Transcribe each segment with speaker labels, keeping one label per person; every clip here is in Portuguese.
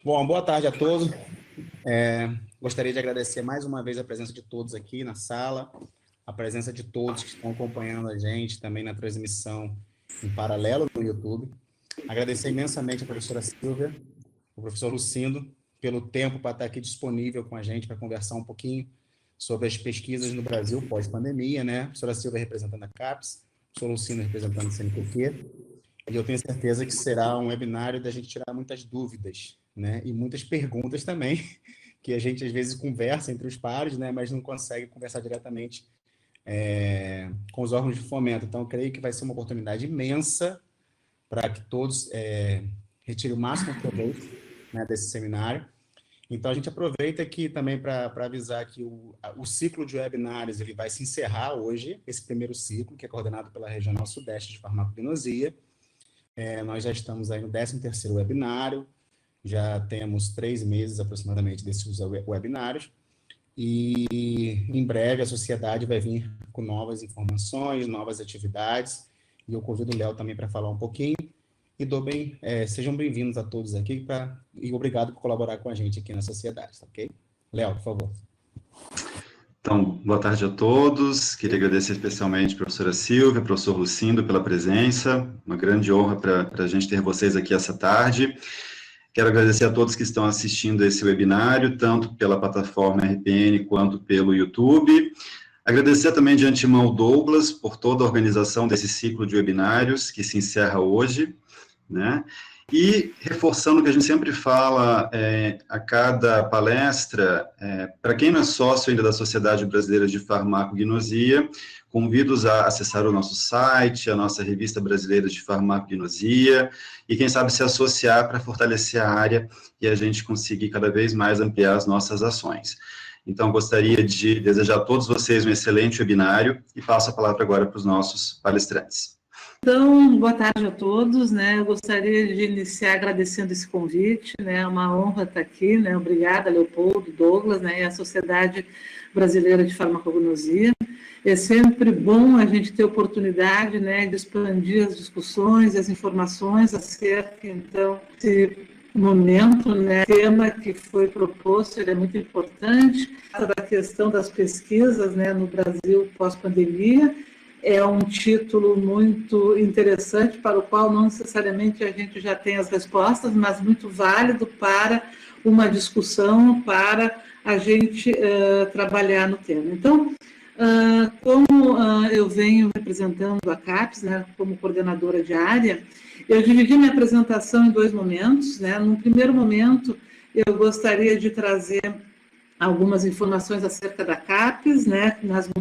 Speaker 1: Bom, boa tarde a todos. Gostaria de agradecer mais uma vez a presença de todos aqui na sala, a presença de todos que estão acompanhando a gente também na transmissão em paralelo no YouTube. Agradecer imensamente a professora Silvia, o professor Lucindo, pelo tempo para estar aqui disponível com a gente para conversar um pouquinho sobre as pesquisas no Brasil pós-pandemia, né? A professora Silvia representando a CAPES, o professor Lucindo representando o CNPq, e eu tenho certeza que será um webinário da gente tirar muitas dúvidas, né? E muitas perguntas também, que a gente às vezes conversa entre os pares, né? Mas não consegue conversar diretamente com os órgãos de fomento. Então, eu creio que vai ser uma oportunidade imensa para que todos retirem o máximo proveito, né, desse seminário. Então, a gente aproveita aqui também para avisar que o ciclo de webinários ele vai se encerrar hoje, esse primeiro ciclo, que é coordenado pela Regional Sudeste de Farmacognosia. Nós já estamos aí no 13º webinário, já temos 3 meses aproximadamente desses webinários, e em breve a sociedade vai vir com novas informações, novas atividades, e eu convido o Léo também para falar um pouquinho, e sejam bem-vindos a todos aqui, e obrigado por colaborar com a gente aqui na sociedade, tá ok? Léo, por favor.
Speaker 2: Então, boa tarde a todos. Queria agradecer especialmente a professora Silvia, ao professor Lucindo pela presença. Uma grande honra para a gente ter vocês aqui essa tarde. Quero agradecer a todos que estão assistindo esse webinário, tanto pela plataforma RPN quanto pelo YouTube. Agradecer também de antemão ao Douglas por toda a organização desse ciclo de webinários que se encerra hoje, né? E reforçando o que a gente sempre fala a cada palestra, para quem não é sócio ainda da Sociedade Brasileira de Farmacognosia, convido-os a acessar o nosso site, a nossa revista brasileira de farmacognosia, e quem sabe se associar para fortalecer a área e a gente conseguir cada vez mais ampliar as nossas ações. Então, gostaria de desejar a todos vocês um excelente webinário e passo a palavra agora para os nossos palestrantes.
Speaker 3: Então, boa tarde a todos, né? Eu gostaria de iniciar agradecendo esse convite, né? É uma honra estar aqui, né? Obrigada, Leopoldo, Douglas, né? E a Sociedade Brasileira de Farmacognosia. É sempre bom a gente ter oportunidade, né, de expandir as discussões e as informações acerca, então, desse momento, né? O tema que foi proposto, ele é muito importante, a questão das pesquisas, né, no Brasil pós-pandemia. É um título muito interessante, para o qual não necessariamente a gente já tem as respostas, mas muito válido para uma discussão, para a gente trabalhar no tema. Então, como eu venho representando a CAPES, né, como coordenadora de área, eu dividi minha apresentação em 2 momentos, né. No primeiro momento, eu gostaria de trazer algumas informações acerca da CAPES, né,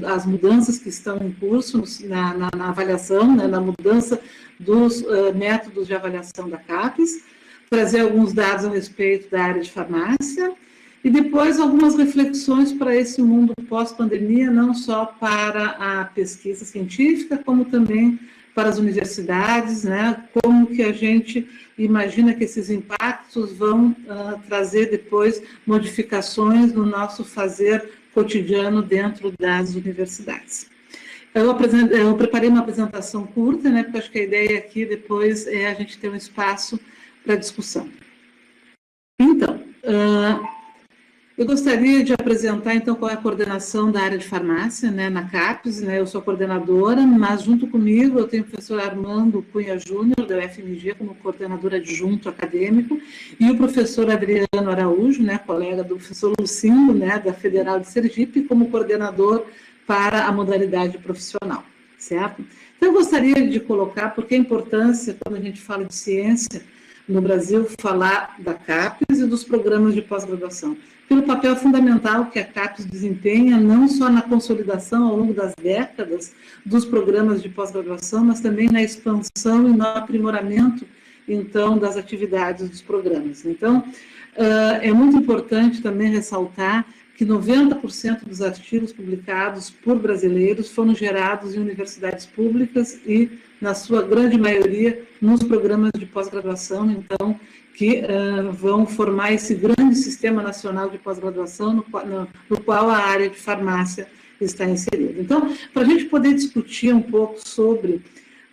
Speaker 3: as mudanças que estão em curso na avaliação, né, na mudança dos métodos de avaliação da CAPES, trazer alguns dados a respeito da área de farmácia, e depois algumas reflexões para esse mundo pós-pandemia, não só para a pesquisa científica, como também para as universidades, né, como que a gente imagina que esses impactos vão trazer depois modificações no nosso fazer cotidiano dentro das universidades. Eu preparei uma apresentação curta, né, porque acho que a ideia aqui depois é a gente ter um espaço para discussão. Então, eu gostaria de apresentar, então, qual é a coordenação da área de farmácia, né, na CAPES, né, eu sou coordenadora, mas junto comigo eu tenho o professor Armando Cunha Júnior, da UFMG, como coordenador adjunto acadêmico, e o professor Adriano Araújo, né, colega do professor Lucindo, né, da Federal de Sergipe, como coordenador para a modalidade profissional, certo? Então, eu gostaria de colocar, porque a importância, quando a gente fala de ciência no Brasil, falar da CAPES e dos programas de pós-graduação, pelo papel fundamental que a CAPES desempenha, não só na consolidação ao longo das décadas dos programas de pós-graduação, mas também na expansão e no aprimoramento, então, das atividades dos programas. Então, é muito importante também ressaltar que 90% dos artigos publicados por brasileiros foram gerados em universidades públicas e, na sua grande maioria, nos programas de pós-graduação, então, que vão formar esse grande sistema nacional de pós-graduação, no qual a área de farmácia está inserida. Então, para a gente poder discutir um pouco sobre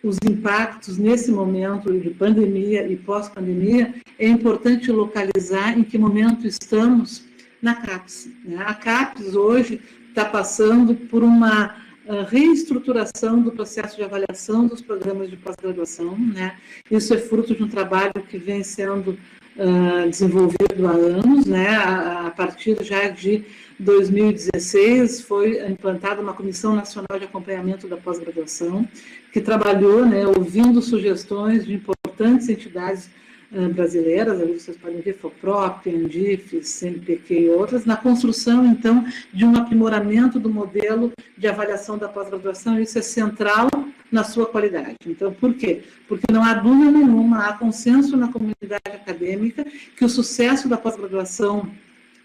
Speaker 3: os impactos nesse momento de pandemia e pós-pandemia, é importante localizar em que momento estamos na CAPES. A CAPES hoje está passando por uma reestruturação do processo de avaliação dos programas de pós-graduação, né? Isso é fruto de um trabalho que vem sendo desenvolvido há anos, né? A partir já de 2016 foi implantada uma Comissão Nacional de Acompanhamento da Pós-Graduação, que trabalhou, né, ouvindo sugestões de importantes entidades brasileiras, ali vocês podem ver, FOPROP, ANDIF, CNPq e outras, na construção, então, de um aprimoramento do modelo de avaliação da pós-graduação, e isso é central na sua qualidade. Então, por quê? Porque não há dúvida nenhuma, há consenso na comunidade acadêmica que o sucesso da pós-graduação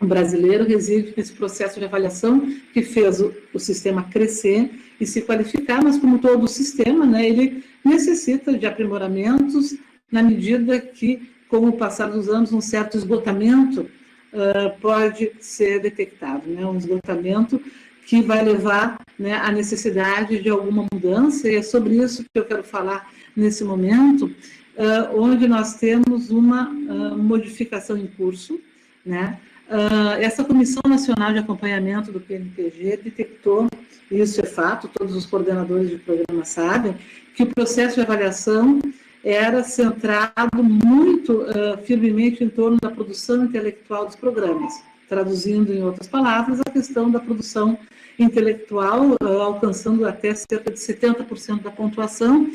Speaker 3: brasileiro reside nesse processo de avaliação que fez o sistema crescer e se qualificar, mas como todo o sistema, né, ele necessita de aprimoramentos na medida que, com o passar dos anos, um certo esgotamento pode ser detectado, né, um esgotamento que vai levar, né, à necessidade de alguma mudança, e é sobre isso que eu quero falar nesse momento, onde nós temos uma modificação em curso, né. Essa Comissão Nacional de Acompanhamento do PNPG detectou, e isso é fato, todos os coordenadores de programa sabem, que o processo de avaliação era centrado muito firmemente em torno da produção intelectual dos programas, traduzindo, em outras palavras, a questão da produção intelectual, alcançando até cerca de 70% da pontuação,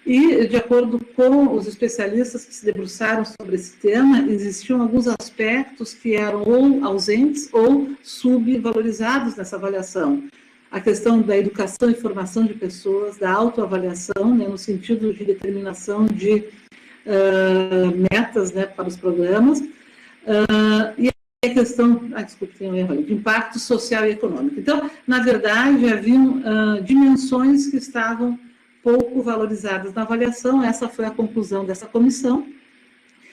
Speaker 3: e, de acordo com os especialistas que se debruçaram sobre esse tema, existiam alguns aspectos que eram ou ausentes ou subvalorizados nessa avaliação. A questão da educação e formação de pessoas, da autoavaliação, né, no sentido de determinação de metas, né, para os programas, e a questão, desculpe, tem um erro aí, de impacto social e econômico. Então, na verdade, haviam dimensões que estavam pouco valorizadas na avaliação, essa foi a conclusão dessa comissão.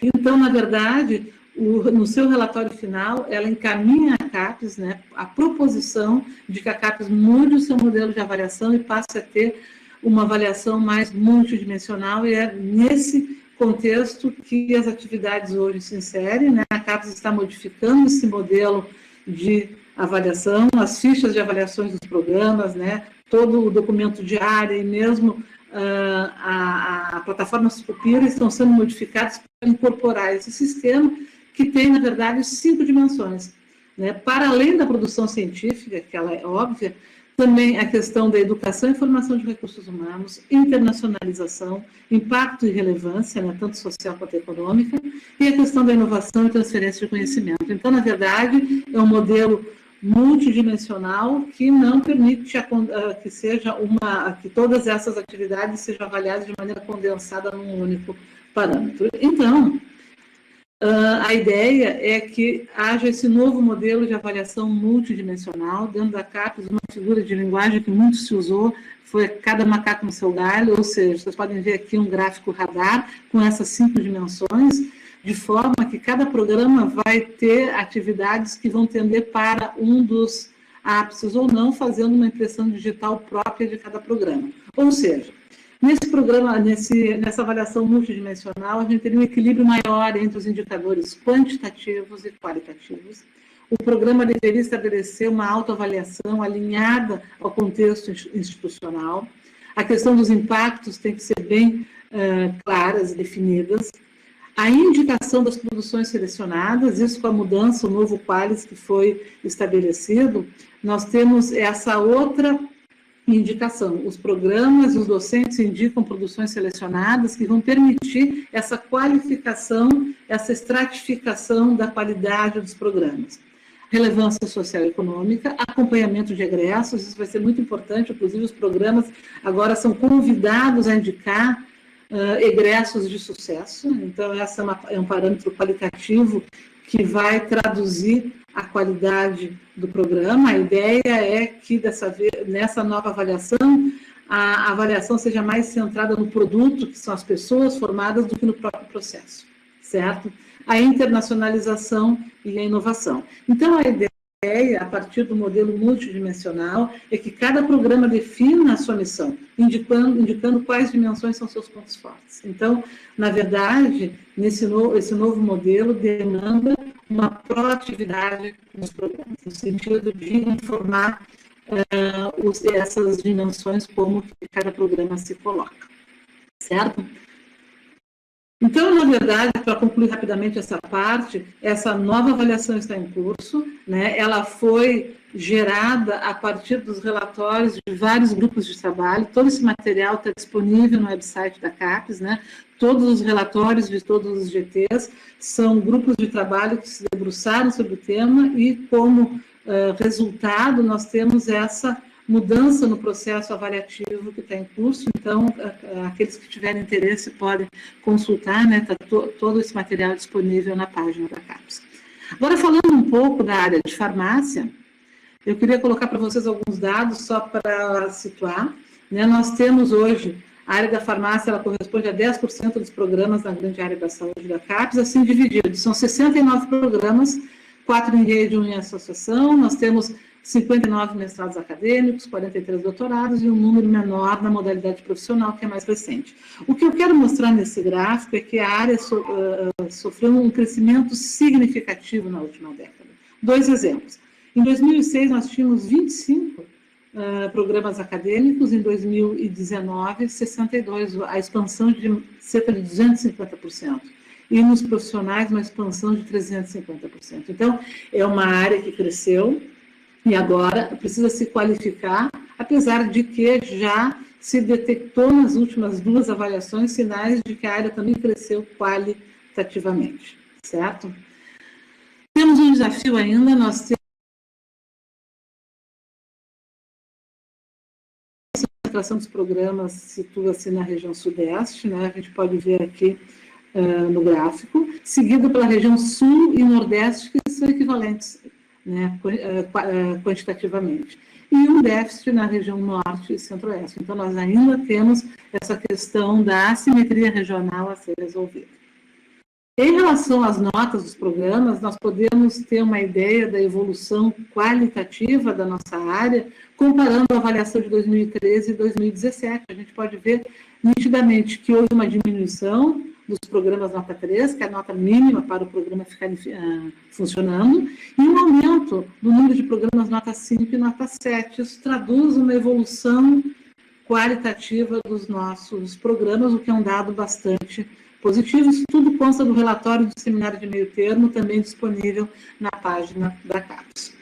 Speaker 3: Então, na verdade, no seu relatório final, ela encaminha a CAPES, né, a proposição de que a CAPES mude o seu modelo de avaliação e passe a ter uma avaliação mais multidimensional, e é nesse contexto que as atividades hoje se inserem, né? A CAPES está modificando esse modelo de avaliação, as fichas de avaliações dos programas, né, todo o documento de área e mesmo a plataforma Sucupira estão sendo modificados para incorporar esse sistema que tem, na verdade, 5 dimensões, né? Para além da produção científica, que ela é óbvia, também a questão da educação e formação de recursos humanos, internacionalização, impacto e relevância, né, tanto social quanto econômica, e a questão da inovação e transferência de conhecimento. Então, na verdade, é um modelo multidimensional que não permite que seja que todas essas atividades sejam avaliadas de maneira condensada num único parâmetro. Então, a ideia é que haja esse novo modelo de avaliação multidimensional. Dentro da CAPES, uma figura de linguagem que muito se usou foi cada macaco no seu galho, ou seja, vocês podem ver aqui um gráfico radar com essas 5 dimensões, de forma que cada programa vai ter atividades que vão tender para um dos ápices ou não, fazendo uma impressão digital própria de cada programa. Ou seja, nesse programa, nessa avaliação multidimensional, a gente teria um equilíbrio maior entre os indicadores quantitativos e qualitativos. O programa deveria estabelecer uma autoavaliação alinhada ao contexto institucional. A questão dos impactos tem que ser bem claras e definidas. A indicação das produções selecionadas, isso com a mudança, o novo Qualis que foi estabelecido, nós temos essa outra indicação. Os programas e os docentes indicam produções selecionadas que vão permitir essa qualificação, essa estratificação da qualidade dos programas. Relevância social e econômica, acompanhamento de egressos, isso vai ser muito importante, inclusive os programas agora são convidados a indicar egressos de sucesso, então esse é um parâmetro qualitativo que vai traduzir a qualidade do programa. A ideia é que nessa nova avaliação, a avaliação seja mais centrada no produto, que são as pessoas formadas, do que no próprio processo, certo? A internacionalização e a inovação. Então, a ideia ideia, a partir do modelo multidimensional, é que cada programa defina a sua missão, indicando quais dimensões são seus pontos fortes. Então, na verdade, esse novo modelo demanda uma proatividade nos programas, no sentido de informar essas dimensões, como que cada programa se coloca, certo? Então, na verdade, para concluir rapidamente essa parte, essa nova avaliação está em curso, né? Ela foi gerada a partir dos relatórios de vários grupos de trabalho, todo esse material está disponível no website da CAPES, né? Todos os relatórios de todos os GTs são grupos de trabalho que se debruçaram sobre o tema e, como resultado, nós temos essa mudança no processo avaliativo que está em curso. Então, aqueles que tiverem interesse podem consultar, né? Está todo esse material disponível na página da CAPES. Agora, falando um pouco da área de farmácia, eu queria colocar para vocês alguns dados só para situar, né? Nós temos hoje, a área da farmácia, ela corresponde a 10% dos programas na grande área da saúde da CAPES, assim divididos. São 69 programas, 4 em rede, 1 em associação. Nós temos 59 mestrados acadêmicos, 43 doutorados e um número menor na modalidade profissional, que é mais recente. O que eu quero mostrar nesse gráfico é que a área sofreu um crescimento significativo na última década. 2 exemplos. Em 2006, nós tínhamos 25 programas acadêmicos, em 2019, 62, a expansão de cerca de 250%. E nos profissionais, uma expansão de 350%. Então, é uma área que cresceu, e agora precisa se qualificar, apesar de que já se detectou nas últimas 2 avaliações sinais de que a área também cresceu qualitativamente, certo? Temos um desafio ainda, nós temos a concentração dos programas, situa-se na região sudeste, né? A gente pode ver aqui no gráfico, seguido pela região sul e nordeste, que são equivalentes, né, quantitativamente, e um déficit na região norte e centro-oeste. Então, nós ainda temos essa questão da assimetria regional a ser resolvida. Em relação às notas dos programas, nós podemos ter uma ideia da evolução qualitativa da nossa área, comparando a avaliação de 2013 e 2017. A gente pode ver nitidamente que houve uma diminuição dos programas nota 3, que é a nota mínima para o programa ficar funcionando, e um aumento do número de programas nota 5 e nota 7. Isso traduz uma evolução qualitativa dos nossos programas, o que é um dado bastante positivo. Isso tudo consta do relatório do seminário de meio termo, também disponível na página da CAPES.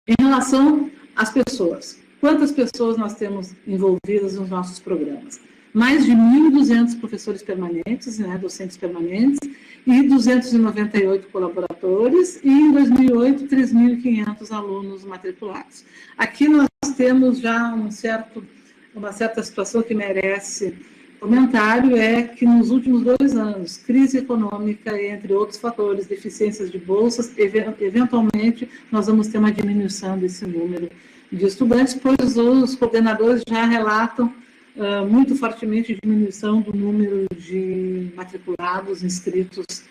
Speaker 3: Em relação às pessoas, quantas pessoas nós temos envolvidas nos nossos programas? Mais de 1.200 professores permanentes, né, docentes permanentes, e 298 colaboradores, e em 2008, 3.500 alunos matriculados. Aqui nós temos já uma certa situação que merece comentário, é que nos últimos 2 anos, crise econômica, entre outros fatores, deficiências de bolsas, eventualmente nós vamos ter uma diminuição desse número de estudantes, pois os coordenadores já relatam muito fortemente a diminuição do número de matriculados inscritos.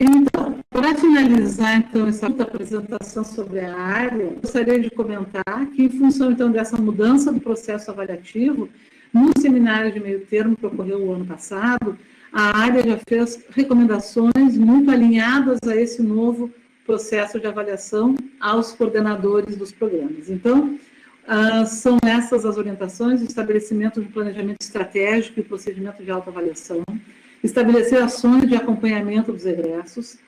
Speaker 3: Então, para finalizar, então, essa apresentação sobre a área, gostaria de comentar que, em função, então, dessa mudança do processo avaliativo, no seminário de meio termo que ocorreu o ano passado, a área já fez recomendações muito alinhadas a esse novo processo de avaliação aos coordenadores dos programas. Então, são essas as orientações: o estabelecimento de planejamento estratégico e procedimento de autoavaliação, estabelecer ações de acompanhamento dos egressos,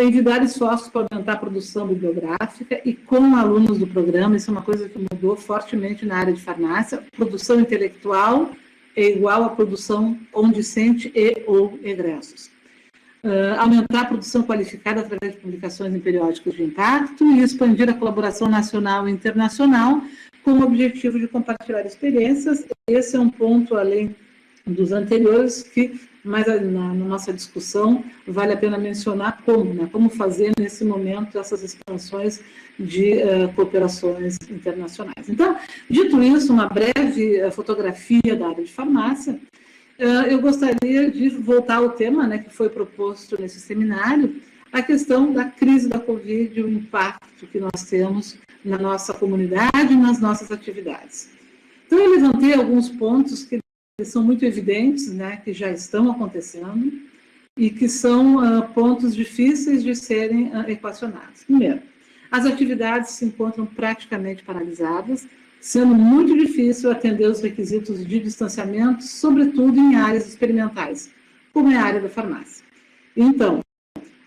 Speaker 3: envidar esforços para aumentar a produção bibliográfica e com alunos do programa. Isso é uma coisa que mudou fortemente na área de farmácia. Produção intelectual é igual a produção on-discente e ou egressos. Aumentar a produção qualificada através de publicações em periódicos de impacto e expandir a colaboração nacional e internacional com o objetivo de compartilhar experiências. Esse é um ponto, além dos anteriores, que, mais na nossa discussão, vale a pena mencionar como, né, como fazer, nesse momento, essas expansões de cooperações internacionais. Então, dito isso, uma breve fotografia da área de farmácia. eu gostaria de voltar ao tema, né, que foi proposto nesse seminário, a questão da crise da Covid e o impacto que nós temos na nossa comunidade e nas nossas atividades. Então, eu levantei alguns pontos que são muito evidentes, né, que já estão acontecendo e que são pontos difíceis de serem equacionados. Primeiro, as atividades se encontram praticamente paralisadas, sendo muito difícil atender os requisitos de distanciamento, sobretudo em áreas experimentais, como é a área da farmácia. Então,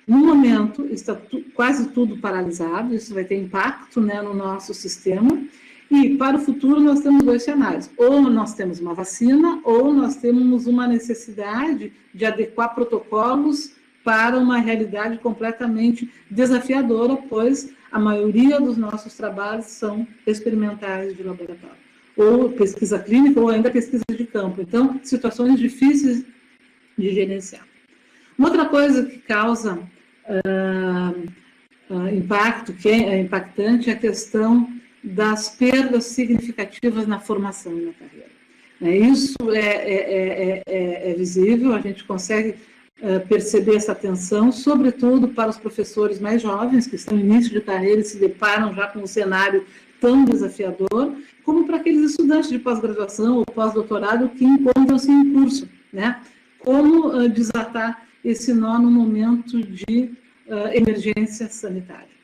Speaker 3: no momento, está quase tudo paralisado, isso vai ter impacto, né, no nosso sistema, e para o futuro nós temos dois cenários: ou nós temos uma vacina, ou nós temos uma necessidade de adequar protocolos para uma realidade completamente desafiadora, pois a maioria dos nossos trabalhos são experimentais de laboratório, ou pesquisa clínica, ou ainda pesquisa de campo. Então, situações difíceis de gerenciar. Uma outra coisa que causa impacto, que é impactante, é a questão das perdas significativas na formação e na carreira. Isso é visível, a gente consegue perceber essa tensão, sobretudo para os professores mais jovens, que estão no início de carreira e se deparam já com um cenário tão desafiador, como para aqueles estudantes de pós-graduação ou pós-doutorado que encontram-se em curso, né? Como desatar esse nó no momento de emergência sanitária.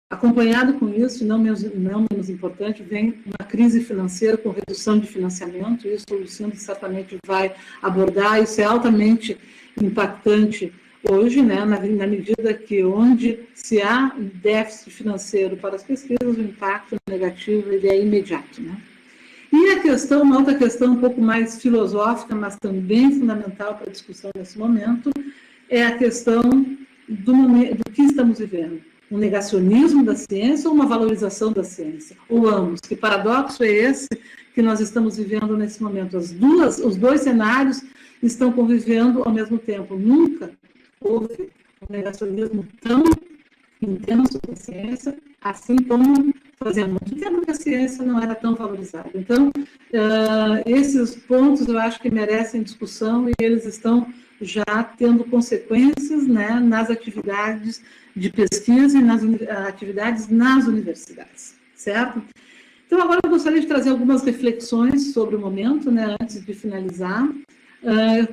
Speaker 3: Acompanhado com isso, não menos importante, vem uma crise financeira com redução de financiamento. Isso o Lucindo certamente vai abordar. Isso é altamente impactante hoje, né, na medida que onde se há déficit financeiro para as pesquisas, o impacto negativo ele é imediato, né? E a questão, uma outra questão um pouco mais filosófica, mas também fundamental para a discussão nesse momento, é a questão do que estamos vivendo. Um negacionismo da ciência ou uma valorização da ciência? Ou ambos? Que paradoxo é esse que nós estamos vivendo nesse momento? Os dois cenários estão convivendo ao mesmo tempo. Nunca houve um negacionismo tão intenso da ciência, assim como fazia muito tempo que a ciência não era tão valorizada. Então, esses pontos eu acho que merecem discussão e eles estão já tendo consequências, né, nas atividades de pesquisa e nas atividades nas universidades, certo? Então, agora eu gostaria de trazer algumas reflexões sobre o momento, né, antes de finalizar,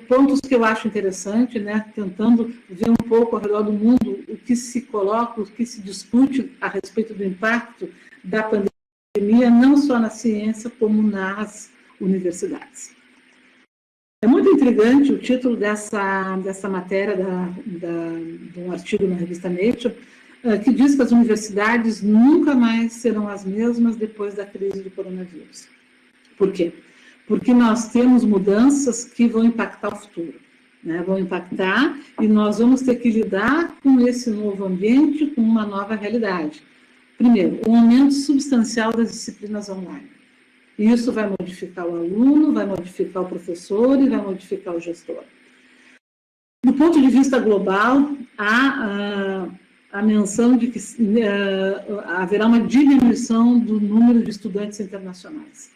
Speaker 3: pontos que eu acho interessante, né, tentando ver um pouco ao redor do mundo o que se coloca, o que se discute a respeito do impacto da pandemia, não só na ciência, como nas universidades. É muito intrigante o título dessa matéria, de um artigo na revista Nature, que diz que as universidades nunca mais serão as mesmas depois da crise do coronavírus. Por quê? Porque nós temos mudanças que vão impactar o futuro, né? Vão impactar e nós vamos ter que lidar com esse novo ambiente, com uma nova realidade. Primeiro, um aumento substancial das disciplinas online. Isso vai modificar o aluno, vai modificar o professor e vai modificar o gestor. Do ponto de vista global, há a menção de que haverá uma diminuição do número de estudantes internacionais.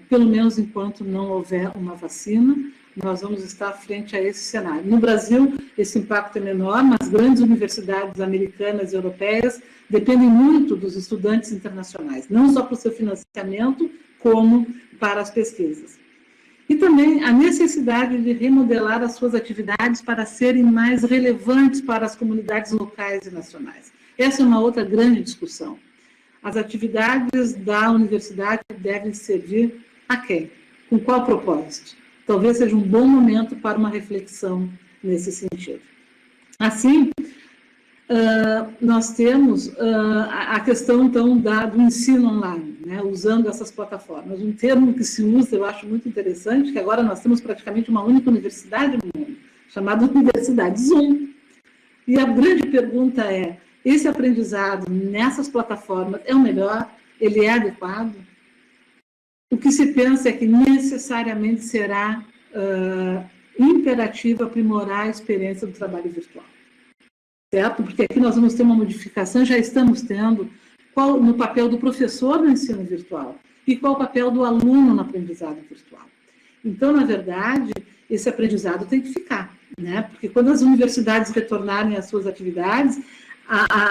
Speaker 3: Pelo menos enquanto não houver uma vacina, nós vamos estar frente a esse cenário. No Brasil, esse impacto é menor, mas grandes universidades americanas e europeias dependem muito dos estudantes internacionais, não só para o seu financiamento, como para as pesquisas. E também a necessidade de remodelar as suas atividades para serem mais relevantes para as comunidades locais e nacionais. Essa é uma outra grande discussão. As atividades da universidade devem servir a quem? Com qual propósito? Talvez seja um bom momento para uma reflexão nesse sentido. Assim, nós temos a questão, então, do ensino online, né, usando essas plataformas. Um termo que se usa, eu acho muito interessante, que agora nós temos praticamente uma única universidade no mundo, chamada Universidade Zoom. E a grande pergunta é, esse aprendizado nessas plataformas é o melhor? Ele é adequado? O que se pensa é que necessariamente será imperativo aprimorar a experiência do trabalho virtual. Certo? Porque aqui nós vamos ter uma modificação, já estamos tendo, no papel do professor no ensino virtual e qual o papel do aluno no aprendizado virtual. Então, na verdade, esse aprendizado tem que ficar, né? Porque quando as universidades retornarem às suas atividades,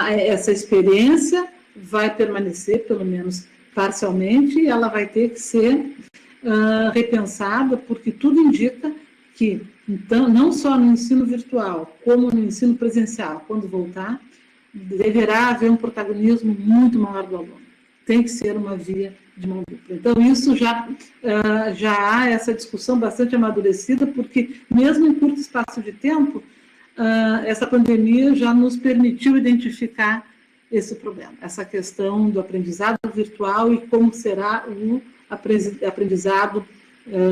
Speaker 3: essa experiência vai permanecer, pelo menos parcialmente, e ela vai ter que ser repensada, porque tudo indica que, então, não só no ensino virtual, como no ensino presencial, quando voltar, deverá haver um protagonismo muito maior do aluno. Tem que ser uma via de mão dupla. Então, isso já há essa discussão bastante amadurecida, porque mesmo em curto espaço de tempo, essa pandemia já nos permitiu identificar esse problema, essa questão do aprendizado virtual e como será o aprendizado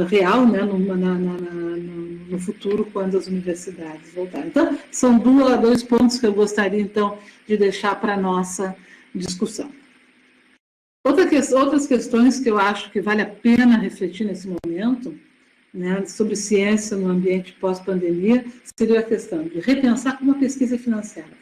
Speaker 3: real, né, no futuro, quando as universidades voltarem. Então, são dois pontos que eu gostaria, então, de deixar para a nossa discussão. Outras questões que eu acho que vale a pena refletir nesse momento, né, sobre ciência no ambiente pós-pandemia, seria a questão de repensar como a pesquisa é financiada,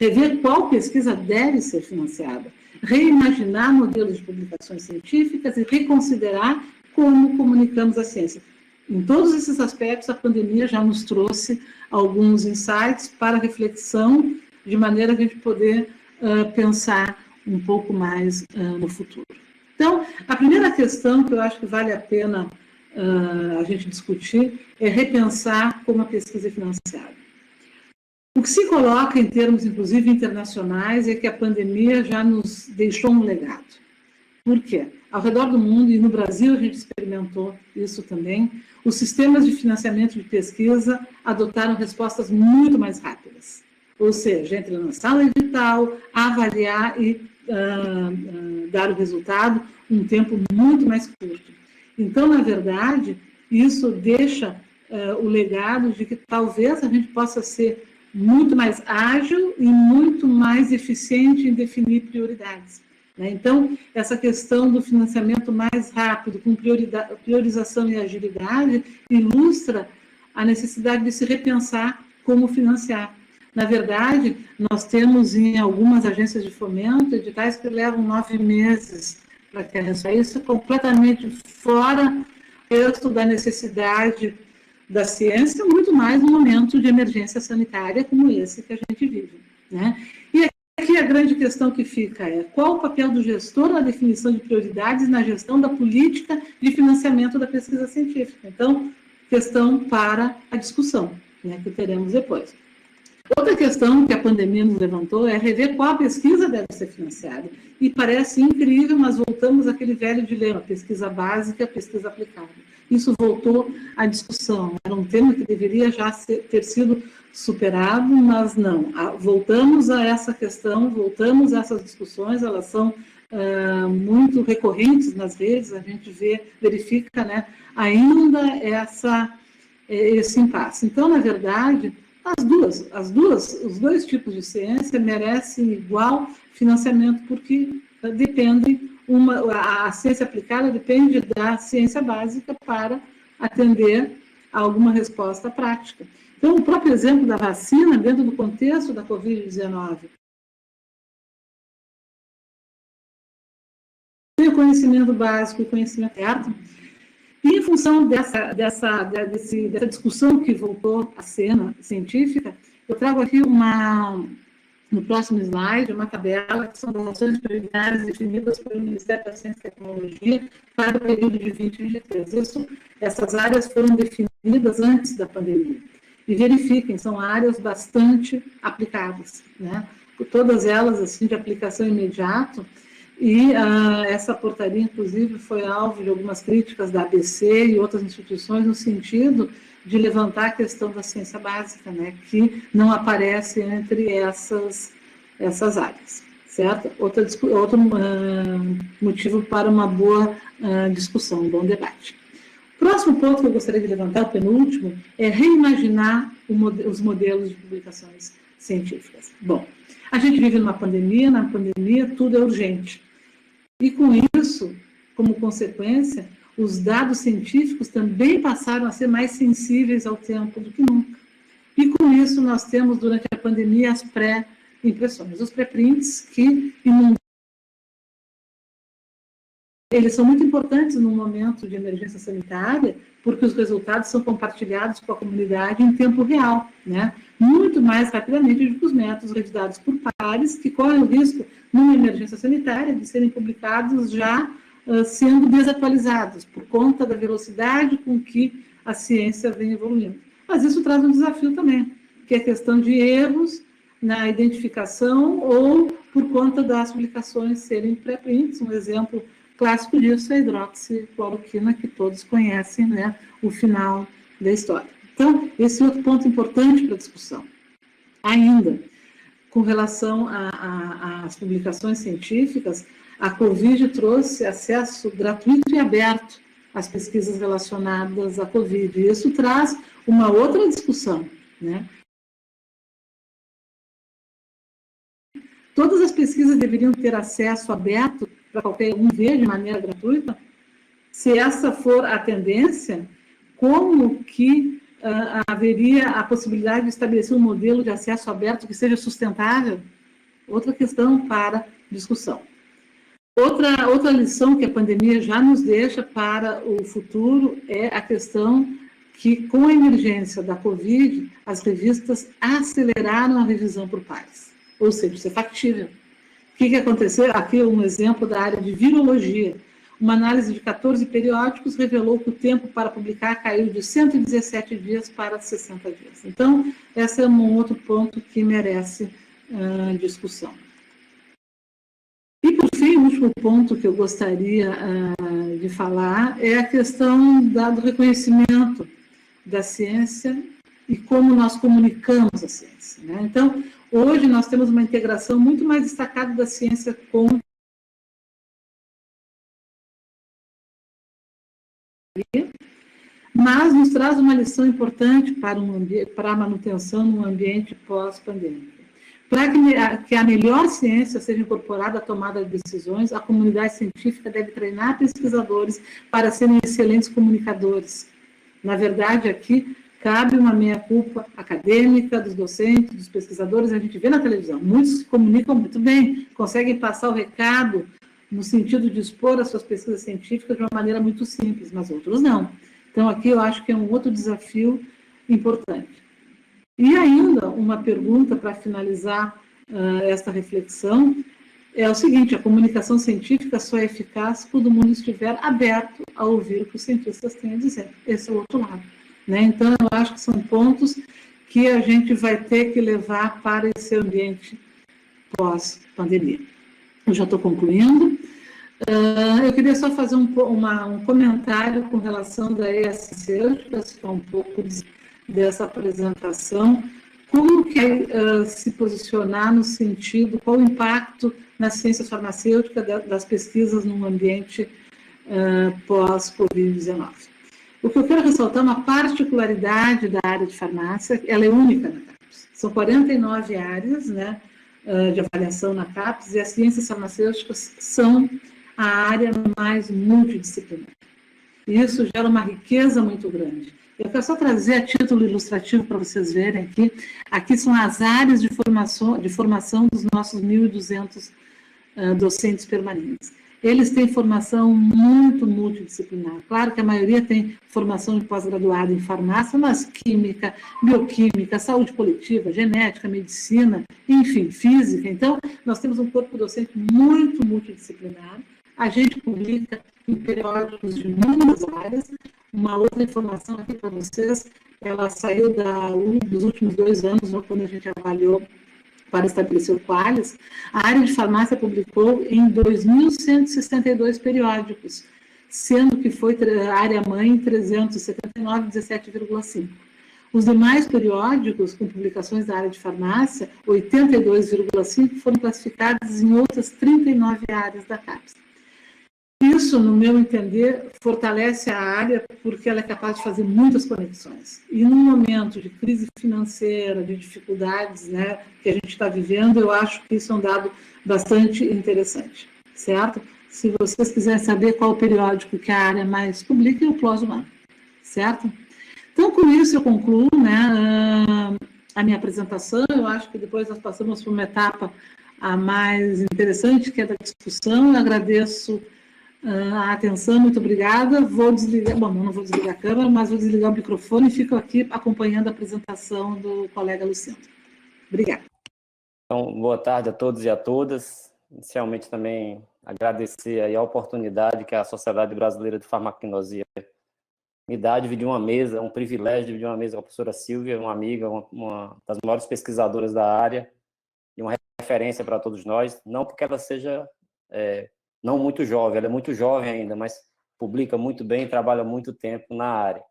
Speaker 3: rever qual pesquisa deve ser financiada, reimaginar modelos de publicações científicas e reconsiderar como comunicamos a ciência. Em todos esses aspectos, a pandemia já nos trouxe alguns insights para reflexão, de maneira a gente poder pensar um pouco mais no futuro. Então, a primeira questão que eu acho que vale a pena a gente discutir é repensar como a pesquisa é financiada. O que se coloca em termos, inclusive, internacionais, é que a pandemia já nos deixou um legado. Por quê? Ao redor do mundo, e no Brasil a gente experimentou isso também, os sistemas de financiamento de pesquisa adotaram respostas muito mais rápidas. Ou seja, entre lançar o edital, avaliar e dar o resultado um tempo muito mais curto. Então, na verdade, isso deixa o legado de que talvez a gente possa ser muito mais ágil e muito mais eficiente em definir prioridades. Né? Então, essa questão do financiamento mais rápido, com priorização e agilidade, ilustra a necessidade de se repensar como financiar. Na verdade, nós temos em algumas agências de fomento editais que levam 9 meses para que isso é completamente fora da necessidade da ciência, muito mais no momento de emergência sanitária como esse que a gente vive. Né? E aqui a grande questão que fica é qual o papel do gestor na definição de prioridades na gestão da política de financiamento da pesquisa científica. Então, questão para a discussão, né, que teremos depois. Outra questão que a pandemia nos levantou é rever qual pesquisa deve ser financiada. E parece incrível, mas voltamos àquele velho dilema, pesquisa básica, pesquisa aplicada. Isso voltou à discussão. Era um tema que deveria já ter sido superado, mas não. Voltamos a essa questão, voltamos a essas discussões, elas são muito recorrentes nas redes, a gente verifica, né, ainda esse impasse. Então, na verdade, os dois tipos de ciência merecem igual financiamento, porque dependem, a ciência aplicada depende da ciência básica para atender a alguma resposta prática. Então, o próprio exemplo da vacina, dentro do contexto da Covid-19, tem o conhecimento básico e conhecimento certo. E em função dessa discussão que voltou à cena científica, eu trago aqui no próximo slide, uma tabela que são das ações prioritárias definidas pelo Ministério da Ciência e Tecnologia para o período de 2023. Essas áreas foram definidas antes da pandemia. E verifiquem, são áreas bastante aplicadas, né? Todas elas, assim, de aplicação imediata. E essa portaria, inclusive, foi alvo de algumas críticas da ABC e outras instituições no sentido de levantar a questão da ciência básica, né, que não aparece entre essas áreas, certo? Outro motivo para uma boa discussão, um bom debate. O próximo ponto que eu gostaria de levantar, o penúltimo, é reimaginar os modelos de publicações científicas. Bom, a gente vive numa pandemia, na pandemia tudo é urgente. E com isso, como consequência, os dados científicos também passaram a ser mais sensíveis ao tempo do que nunca. E com isso nós temos, durante a pandemia, as pré-impressões, os pré-prints que inundam eles são muito importantes no momento de emergência sanitária, porque os resultados são compartilhados com a comunidade em tempo real, né? Muito mais rapidamente do que os métodos revisados por pares, que correm o risco, numa emergência sanitária, de serem publicados já sendo desatualizados, por conta da velocidade com que a ciência vem evoluindo. Mas isso traz um desafio também, que é a questão de erros na identificação ou por conta das publicações serem pré-prints. Um exemplo clássico disso é a hidroxicloroquina, que todos conhecem, né, o final da história. Então, esse é outro ponto importante para a discussão. Ainda, com relação às publicações científicas, a Covid trouxe acesso gratuito e aberto às pesquisas relacionadas à Covid. E isso traz uma outra discussão, né? Todas as pesquisas deveriam ter acesso aberto para qualquer um ver de maneira gratuita? Se essa for a tendência, como que haveria a possibilidade de estabelecer um modelo de acesso aberto que seja sustentável? Outra questão para discussão. Outra lição que a pandemia já nos deixa para o futuro é a questão que, com a emergência da Covid, as revistas aceleraram a revisão por pares. Ou seja, isso é factível. O que aconteceu? Aqui um exemplo da área de virologia. Uma análise de 14 periódicos revelou que o tempo para publicar caiu de 117 dias para 60 dias. Então, esse é um outro ponto que merece discussão. E, por fim, o último ponto que eu gostaria de falar é a questão do reconhecimento da ciência e como nós comunicamos a ciência, né? Então, hoje nós temos uma integração muito mais destacada da ciência com mas nos traz uma lição importante para a manutenção num ambiente pós-pandêmico. Para que a melhor ciência seja incorporada à tomada de decisões, a comunidade científica deve treinar pesquisadores para serem excelentes comunicadores. Na verdade, aqui cabe uma meia-culpa acadêmica, dos docentes, dos pesquisadores. A gente vê na televisão, muitos se comunicam muito bem, conseguem passar o recado no sentido de expor as suas pesquisas científicas de uma maneira muito simples, mas outros não. Então, aqui eu acho que é um outro desafio importante. E ainda uma pergunta para finalizar esta reflexão é o seguinte: a comunicação científica só é eficaz quando o mundo estiver aberto a ouvir o que os cientistas têm a dizer. Esse é o outro lado, né? Então, eu acho que são pontos que a gente vai ter que levar para esse ambiente pós-pandemia. Eu já estou concluindo. Eu queria só fazer um comentário com relação da ESC, que é um pouco dessa apresentação. Como que se posicionar no sentido, qual o impacto nas ciências farmacêuticas das pesquisas num ambiente pós-Covid-19? O que eu quero ressaltar é uma particularidade da área de farmácia, ela é única na CAPES. São 49 áreas, né, de avaliação na CAPES, e as ciências farmacêuticas são a área mais multidisciplinar. E isso gera uma riqueza muito grande. Eu quero só trazer a título ilustrativo para vocês verem aqui. Aqui são as áreas de formação dos nossos 1.200 docentes permanentes. Eles têm formação muito multidisciplinar. Claro que a maioria tem formação de pós-graduado em farmácia, mas química, bioquímica, saúde coletiva, genética, medicina, enfim, física. Então, nós temos um corpo docente muito multidisciplinar. A gente publica em periódicos de muitas áreas. Uma outra informação aqui para vocês, ela saiu dos últimos 2 anos, quando a gente avaliou para estabelecer o Qualis. A área de farmácia publicou em 2.162 periódicos, sendo que foi a área-mãe em 379, 17,5. Os demais periódicos com publicações da área de farmácia, 82,5, foram classificados em outras 39 áreas da CAPES. Isso, no meu entender, fortalece a área porque ela é capaz de fazer muitas conexões. E num momento de crise financeira, de dificuldades, né, que a gente está vivendo, eu acho que isso é um dado bastante interessante, certo? Se vocês quiserem saber qual o periódico que a área mais publica, é o PLOS Humano, certo? Então, com isso eu concluo, né, a minha apresentação. Eu acho que depois nós passamos por uma etapa a mais interessante, que é da discussão. Eu agradeço a atenção, muito obrigada. Vou desligar, bom, não vou desligar a câmera, mas vou desligar o microfone e fico aqui acompanhando a apresentação do colega Luciano. Obrigada.
Speaker 4: Então, boa tarde a todos e a todas. Inicialmente também agradecer aí a oportunidade que a Sociedade Brasileira de Farmacognosia me dá de dividir uma mesa, um privilégio de dividir uma mesa com a professora Sílvia, uma amiga, uma das maiores pesquisadoras da área e uma referência para todos nós, não porque ela seja não muito jovem, ela é muito jovem ainda, mas publica muito bem e trabalha muito tempo na área.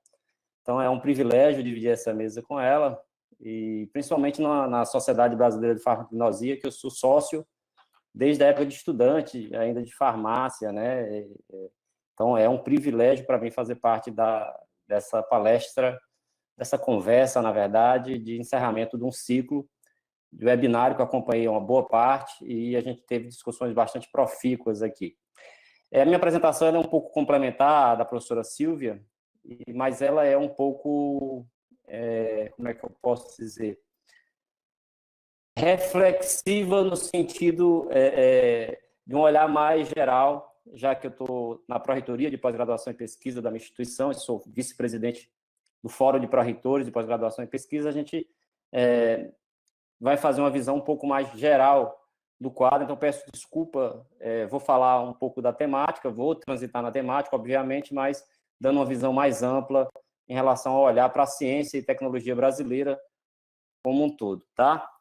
Speaker 4: Então, é um privilégio dividir essa mesa com ela, e principalmente na Sociedade Brasileira de Farmacognosia, que eu sou sócio desde a época de estudante, ainda de farmácia, né? Então, é um privilégio para mim fazer parte dessa palestra, dessa conversa, na verdade, de encerramento de um ciclo de webinário que eu acompanhei uma boa parte e a gente teve discussões bastante profícuas aqui. A minha apresentação é um pouco complementar da professora Sílvia, mas ela é um pouco, como é que eu posso dizer, reflexiva no sentido de um olhar mais geral, já que eu estou na Pró-Reitoria de Pós-Graduação e Pesquisa da minha instituição, e sou vice-presidente do Fórum de Pró-Reitores de Pós-Graduação e Pesquisa, a gente vai fazer uma visão um pouco mais geral do quadro, então peço desculpa, vou falar um pouco da temática, vou transitar na temática, obviamente, mas dando uma visão mais ampla em relação ao olhar para a ciência e tecnologia brasileira como um todo, tá?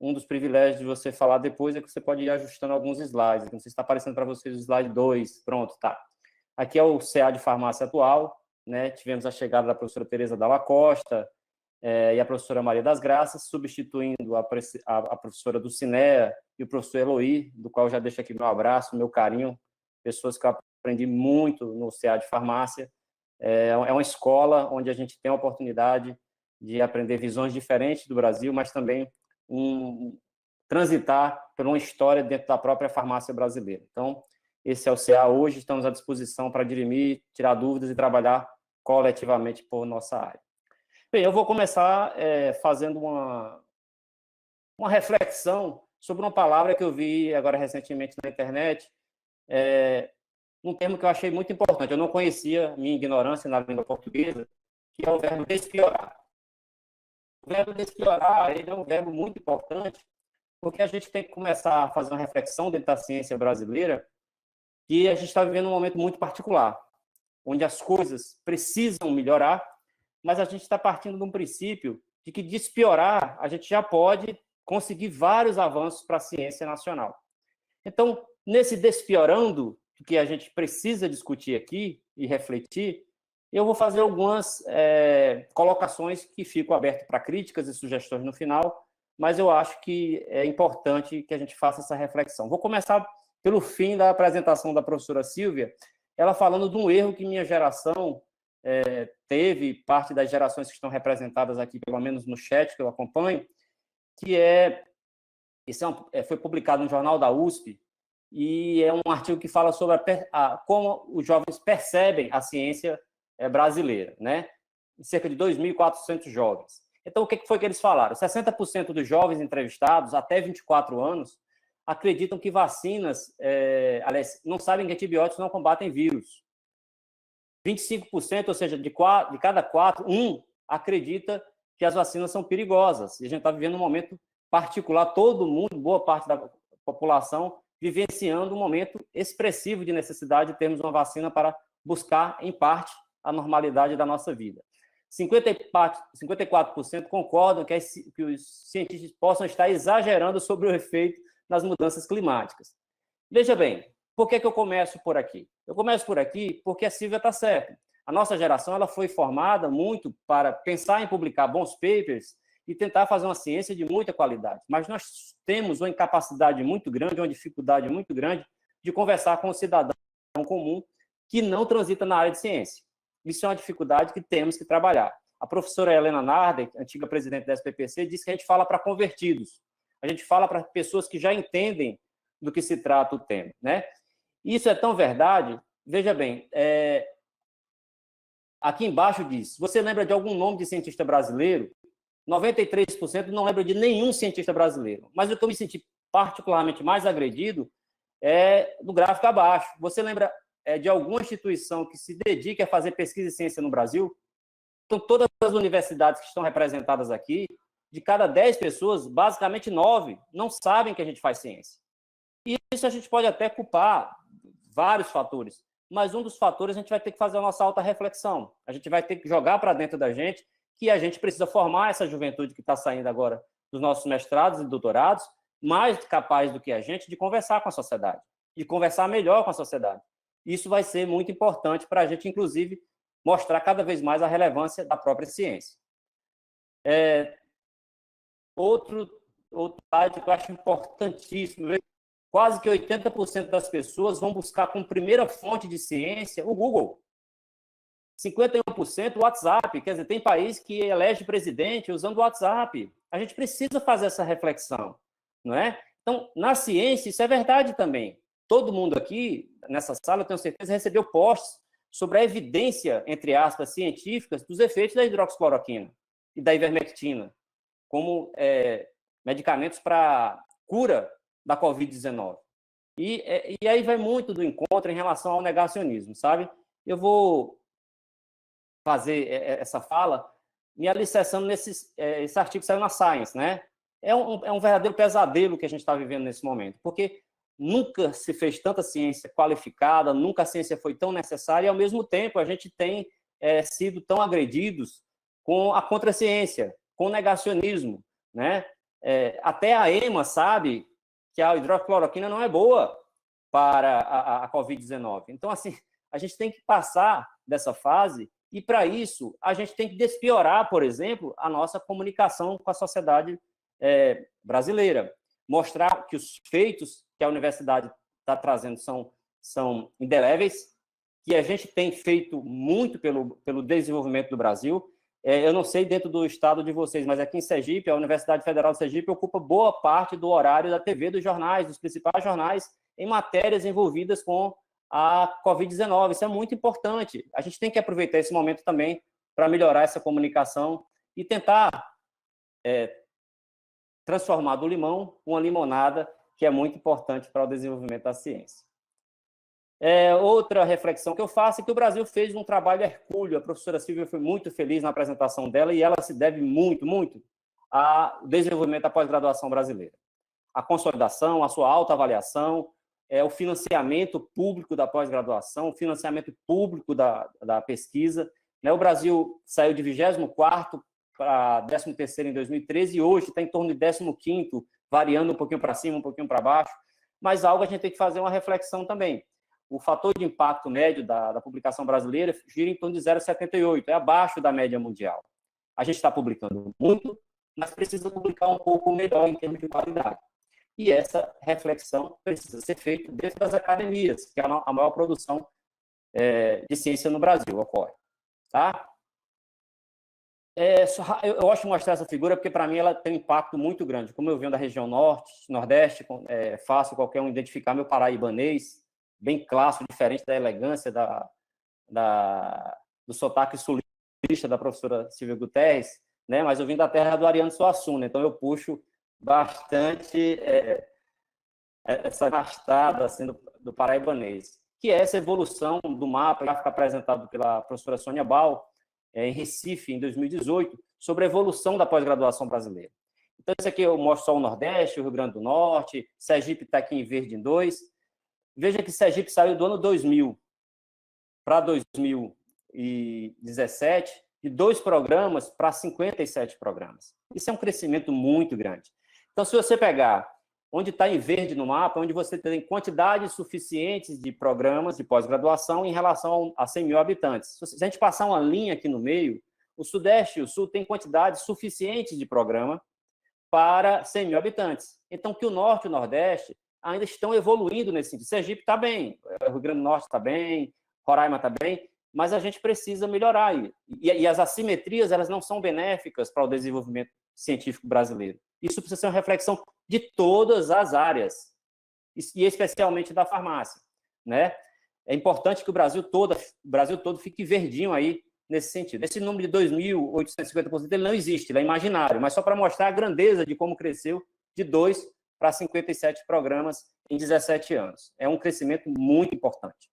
Speaker 4: Um dos privilégios de você falar depois é que você pode ir ajustando alguns slides. Não sei se está aparecendo para vocês o slide 2. Pronto, tá. Aqui é o CA de farmácia atual, né? Tivemos a chegada da professora Tereza Dalla Costa e a professora Maria das Graças, substituindo a professora do CINEA e o professor Eloy, do qual já deixo aqui meu abraço, meu carinho, pessoas que eu aprendi muito no CA de farmácia. É uma escola onde a gente tem a oportunidade de aprender visões diferentes do Brasil, mas também transitar por uma história dentro da própria farmácia brasileira. Então, esse é o CA hoje, estamos à disposição para dirimir, tirar dúvidas e trabalhar coletivamente por nossa área. Bem, eu vou começar fazendo uma reflexão sobre uma palavra que eu vi agora recentemente na internet, um termo que eu achei muito importante, eu não conhecia, minha ignorância na língua portuguesa, que é o verbo despiorar. O verbo despiorar, ele é um verbo muito importante, porque a gente tem que começar a fazer uma reflexão dentro da ciência brasileira, que a gente está vivendo um momento muito particular, onde as coisas precisam melhorar, mas a gente está partindo de um princípio de que despiorar, a gente já pode conseguir vários avanços para a ciência nacional. Então, nesse despiorando, que a gente precisa discutir aqui e refletir, eu vou fazer algumas colocações que ficam abertas para críticas e sugestões no final, mas eu acho que é importante que a gente faça essa reflexão. Vou começar pelo fim da apresentação da professora Sílvia, ela falando de um erro que minha geração teve, parte das gerações que estão representadas aqui, pelo menos no chat que eu acompanho, que foi publicado no Jornal da USP, e é um artigo que fala sobre como os jovens percebem a ciência brasileira, né? Cerca de 2.400 jovens. Então, o que foi que eles falaram? 60% dos jovens entrevistados, até 24 anos, acreditam que vacinas, aliás, não sabem que antibióticos não combatem vírus. 25%, ou seja, de cada 4, 1 acredita que as vacinas são perigosas. E a gente está vivendo um momento particular, todo mundo, boa parte da população, vivenciando um momento expressivo de necessidade de termos uma vacina para buscar, em parte, a normalidade da nossa vida. 54% concordam que os cientistas possam estar exagerando sobre o efeito das mudanças climáticas. Veja bem, por que eu começo por aqui? Eu começo por aqui porque a Sílvia está certa. A nossa geração ela foi formada muito para pensar em publicar bons papers e tentar fazer uma ciência de muita qualidade. Mas nós temos uma incapacidade muito grande, uma dificuldade muito grande de conversar com o cidadão comum que não transita na área de ciência. Isso é uma dificuldade que temos que trabalhar. A professora Helena Narder, antiga presidente da SPPC, disse que a gente fala para convertidos. A gente fala para pessoas que já entendem do que se trata o tema, né? Isso é tão verdade. Veja bem, aqui embaixo diz, você lembra de algum nome de cientista brasileiro? 93% não lembra de nenhum cientista brasileiro. Mas o que eu me senti particularmente mais agredido no gráfico abaixo. Você lembra de alguma instituição que se dedique a fazer pesquisa e ciência no Brasil? Então, todas as universidades que estão representadas aqui, de cada 10 pessoas, basicamente 9 não sabem que a gente faz ciência. E isso a gente pode até culpar vários fatores, mas um dos fatores a gente vai ter que fazer a nossa auto-reflexão. A gente vai ter que jogar para dentro da gente que a gente precisa formar essa juventude que está saindo agora dos nossos mestrados e doutorados, mais capaz do que a gente de conversar com a sociedade, de conversar melhor com a sociedade. Isso vai ser muito importante para a gente, inclusive, mostrar cada vez mais a relevância da própria ciência. Outro dado que eu acho importantíssimo, quase que 80% das pessoas vão buscar como primeira fonte de ciência o Google. 51% o WhatsApp, quer dizer, tem país que elege presidente usando o WhatsApp. A gente precisa fazer essa reflexão, não é? Então, na ciência, isso é verdade também. Todo mundo aqui, nessa sala, eu tenho certeza, recebeu posts sobre a evidência, entre aspas, científicas, dos efeitos da hidroxicloroquina e da ivermectina, como medicamentos para cura da Covid-19. E aí vai muito do encontro em relação ao negacionismo, sabe? Eu vou fazer essa fala me alicerçando esse artigo que saiu na Science, né? É um verdadeiro pesadelo que a gente está vivendo nesse momento, porque nunca se fez tanta ciência qualificada, nunca a ciência foi tão necessária, e, ao mesmo tempo, a gente tem sido tão agredidos com a contraciência, com o negacionismo, né? Até a EMA sabe que a hidroxicloroquina não é boa para a Covid-19. Então, assim, a gente tem que passar dessa fase e, para isso, a gente tem que despiorar, por exemplo, a nossa comunicação com a sociedade brasileira. Mostrar que os feitos que a universidade está trazendo são indeléveis, que a gente tem feito muito pelo desenvolvimento do Brasil. Eu não sei dentro do estado de vocês, mas aqui em Sergipe, a Universidade Federal de Sergipe ocupa boa parte do horário da TV, dos jornais, dos principais jornais, em matérias envolvidas com a Covid-19. Isso é muito importante. A gente tem que aproveitar esse momento também para melhorar essa comunicação e tentar transformar do limão uma limonada, que é muito importante para o desenvolvimento da ciência. Outra reflexão que eu faço é que o Brasil fez um trabalho hercúleo. A professora Silvia foi muito feliz na apresentação dela e ela se deve muito, muito ao desenvolvimento da pós-graduação brasileira. A consolidação, a sua autoavaliação, o financiamento público da pós-graduação, o financiamento público da pesquisa. O Brasil saiu de 24º para 13º em 2013 e hoje está em torno de 15º, variando um pouquinho para cima, um pouquinho para baixo, mas algo a gente tem que fazer uma reflexão também. O fator de impacto médio da publicação brasileira gira em torno de 0,78, é abaixo da média mundial. A gente está publicando muito, mas precisa publicar um pouco melhor em termos de qualidade. E essa reflexão precisa ser feita dentro das academias, que é a maior produção de ciência no Brasil ocorre. Tá? Eu gosto de mostrar essa figura porque, para mim, ela tem um impacto muito grande. Como eu venho da região norte, nordeste, é fácil qualquer um identificar meu paraibanês, bem clássico, diferente da elegância do sotaque sulista da professora Silvia Guterres, né? Mas eu vim da terra do Ariano Suassuna, então eu puxo bastante essa arrastada assim, do paraibanês, que é essa evolução do mapa, já fica apresentado pela professora Sônia Bal, em Recife, em 2018, sobre a evolução da pós-graduação brasileira. Então, isso aqui eu mostro só o Nordeste, o Rio Grande do Norte, Sergipe está aqui em verde em 2. Veja que Sergipe saiu do ano 2000 para 2017, de 2 programas para 57 programas. Isso é um crescimento muito grande. Então, se você pegar onde está em verde no mapa, onde você tem quantidades suficientes de programas de pós-graduação em relação a 100 mil habitantes. Se a gente passar uma linha aqui no meio, o Sudeste e o Sul têm quantidades suficientes de programa para 100 mil habitantes. Então, que o Norte e o Nordeste ainda estão evoluindo nesse sentido. Sergipe está bem, o Rio Grande do Norte está bem, Roraima está bem, mas a gente precisa melhorar. E as assimetrias, elas não são benéficas para o desenvolvimento científico brasileiro. Isso precisa ser uma reflexão de todas as áreas, e especialmente da farmácia, né? É importante que o Brasil todo fique verdinho aí nesse sentido. Esse número de 2.850%, ele não existe, ele é imaginário, mas só para mostrar a grandeza de como cresceu de 2 para 57 programas em 17 anos. É um crescimento muito importante.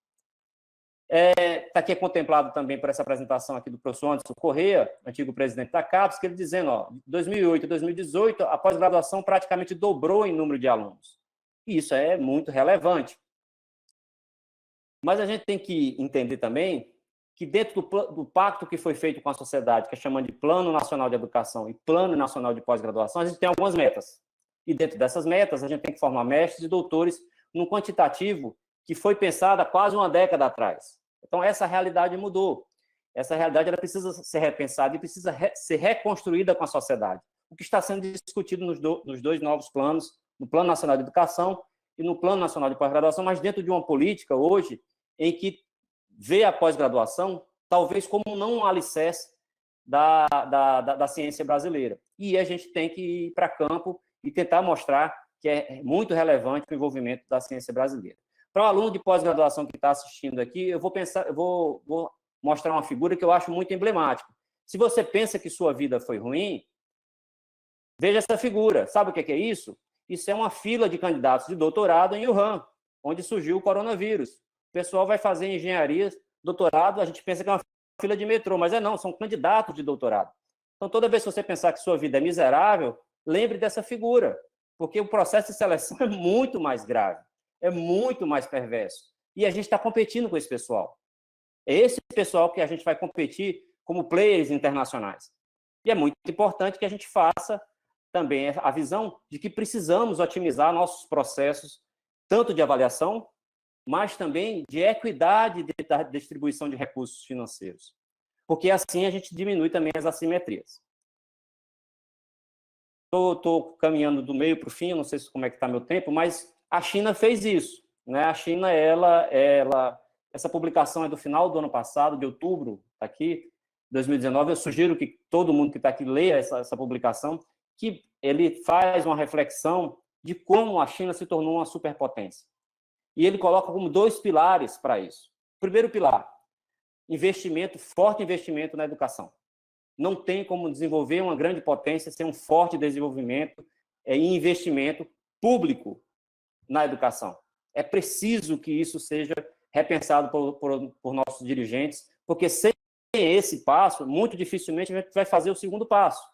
Speaker 4: Está aqui contemplado também por essa apresentação aqui do professor Anderson Corrêa, antigo presidente da CAPES, que ele dizendo, ó, 2008 e 2018, a pós-graduação praticamente dobrou em número de alunos. E isso é muito relevante. Mas a gente tem que entender também que dentro do pacto que foi feito com a sociedade, que é chamado de Plano Nacional de Educação e Plano Nacional de Pós-Graduação, a gente tem algumas metas. E dentro dessas metas, a gente tem que formar mestres e doutores num quantitativo que foi pensado há quase uma década atrás. Então, essa realidade mudou. Essa realidade ela precisa ser repensada e precisa ser reconstruída com a sociedade. O que está sendo discutido nos dois novos planos, no Plano Nacional de Educação e no Plano Nacional de Pós-Graduação, mas dentro de uma política hoje em que vê a pós-graduação talvez como não um alicerce da ciência brasileira. E a gente tem que ir para campo e tentar mostrar que é muito relevante o envolvimento da ciência brasileira. Para o aluno de pós-graduação que está assistindo aqui, eu vou mostrar uma figura que eu acho muito emblemática. Se você pensa que sua vida foi ruim, veja essa figura. Sabe o que é isso? Isso é uma fila de candidatos de doutorado em Wuhan, onde surgiu o coronavírus. O pessoal vai fazer engenharia, doutorado, a gente pensa que é uma fila de metrô, mas não, são candidatos de doutorado. Então, toda vez que você pensar que sua vida é miserável, lembre dessa figura, porque o processo de seleção é muito mais grave, é muito mais perverso. E a gente está competindo com esse pessoal. É esse pessoal que a gente vai competir como players internacionais. E é muito importante que a gente faça também a visão de que precisamos otimizar nossos processos, tanto de avaliação, mas também de equidade da distribuição de recursos financeiros. Porque assim a gente diminui também as assimetrias. Estou caminhando do meio para o fim, não sei como é que está meu tempo, mas a China fez isso. Né? A China, essa publicação é do final do ano passado, de outubro, aqui, 2019. Eu sugiro que todo mundo que está aqui leia essa publicação, que ele faz uma reflexão de como a China se tornou uma superpotência. E ele coloca como 2 pilares para isso. Primeiro pilar, forte investimento na educação. Não tem como desenvolver uma grande potência sem um forte desenvolvimento e investimento público na educação. É preciso que isso seja repensado por nossos dirigentes, porque sem esse passo, muito dificilmente a gente vai fazer o segundo passo,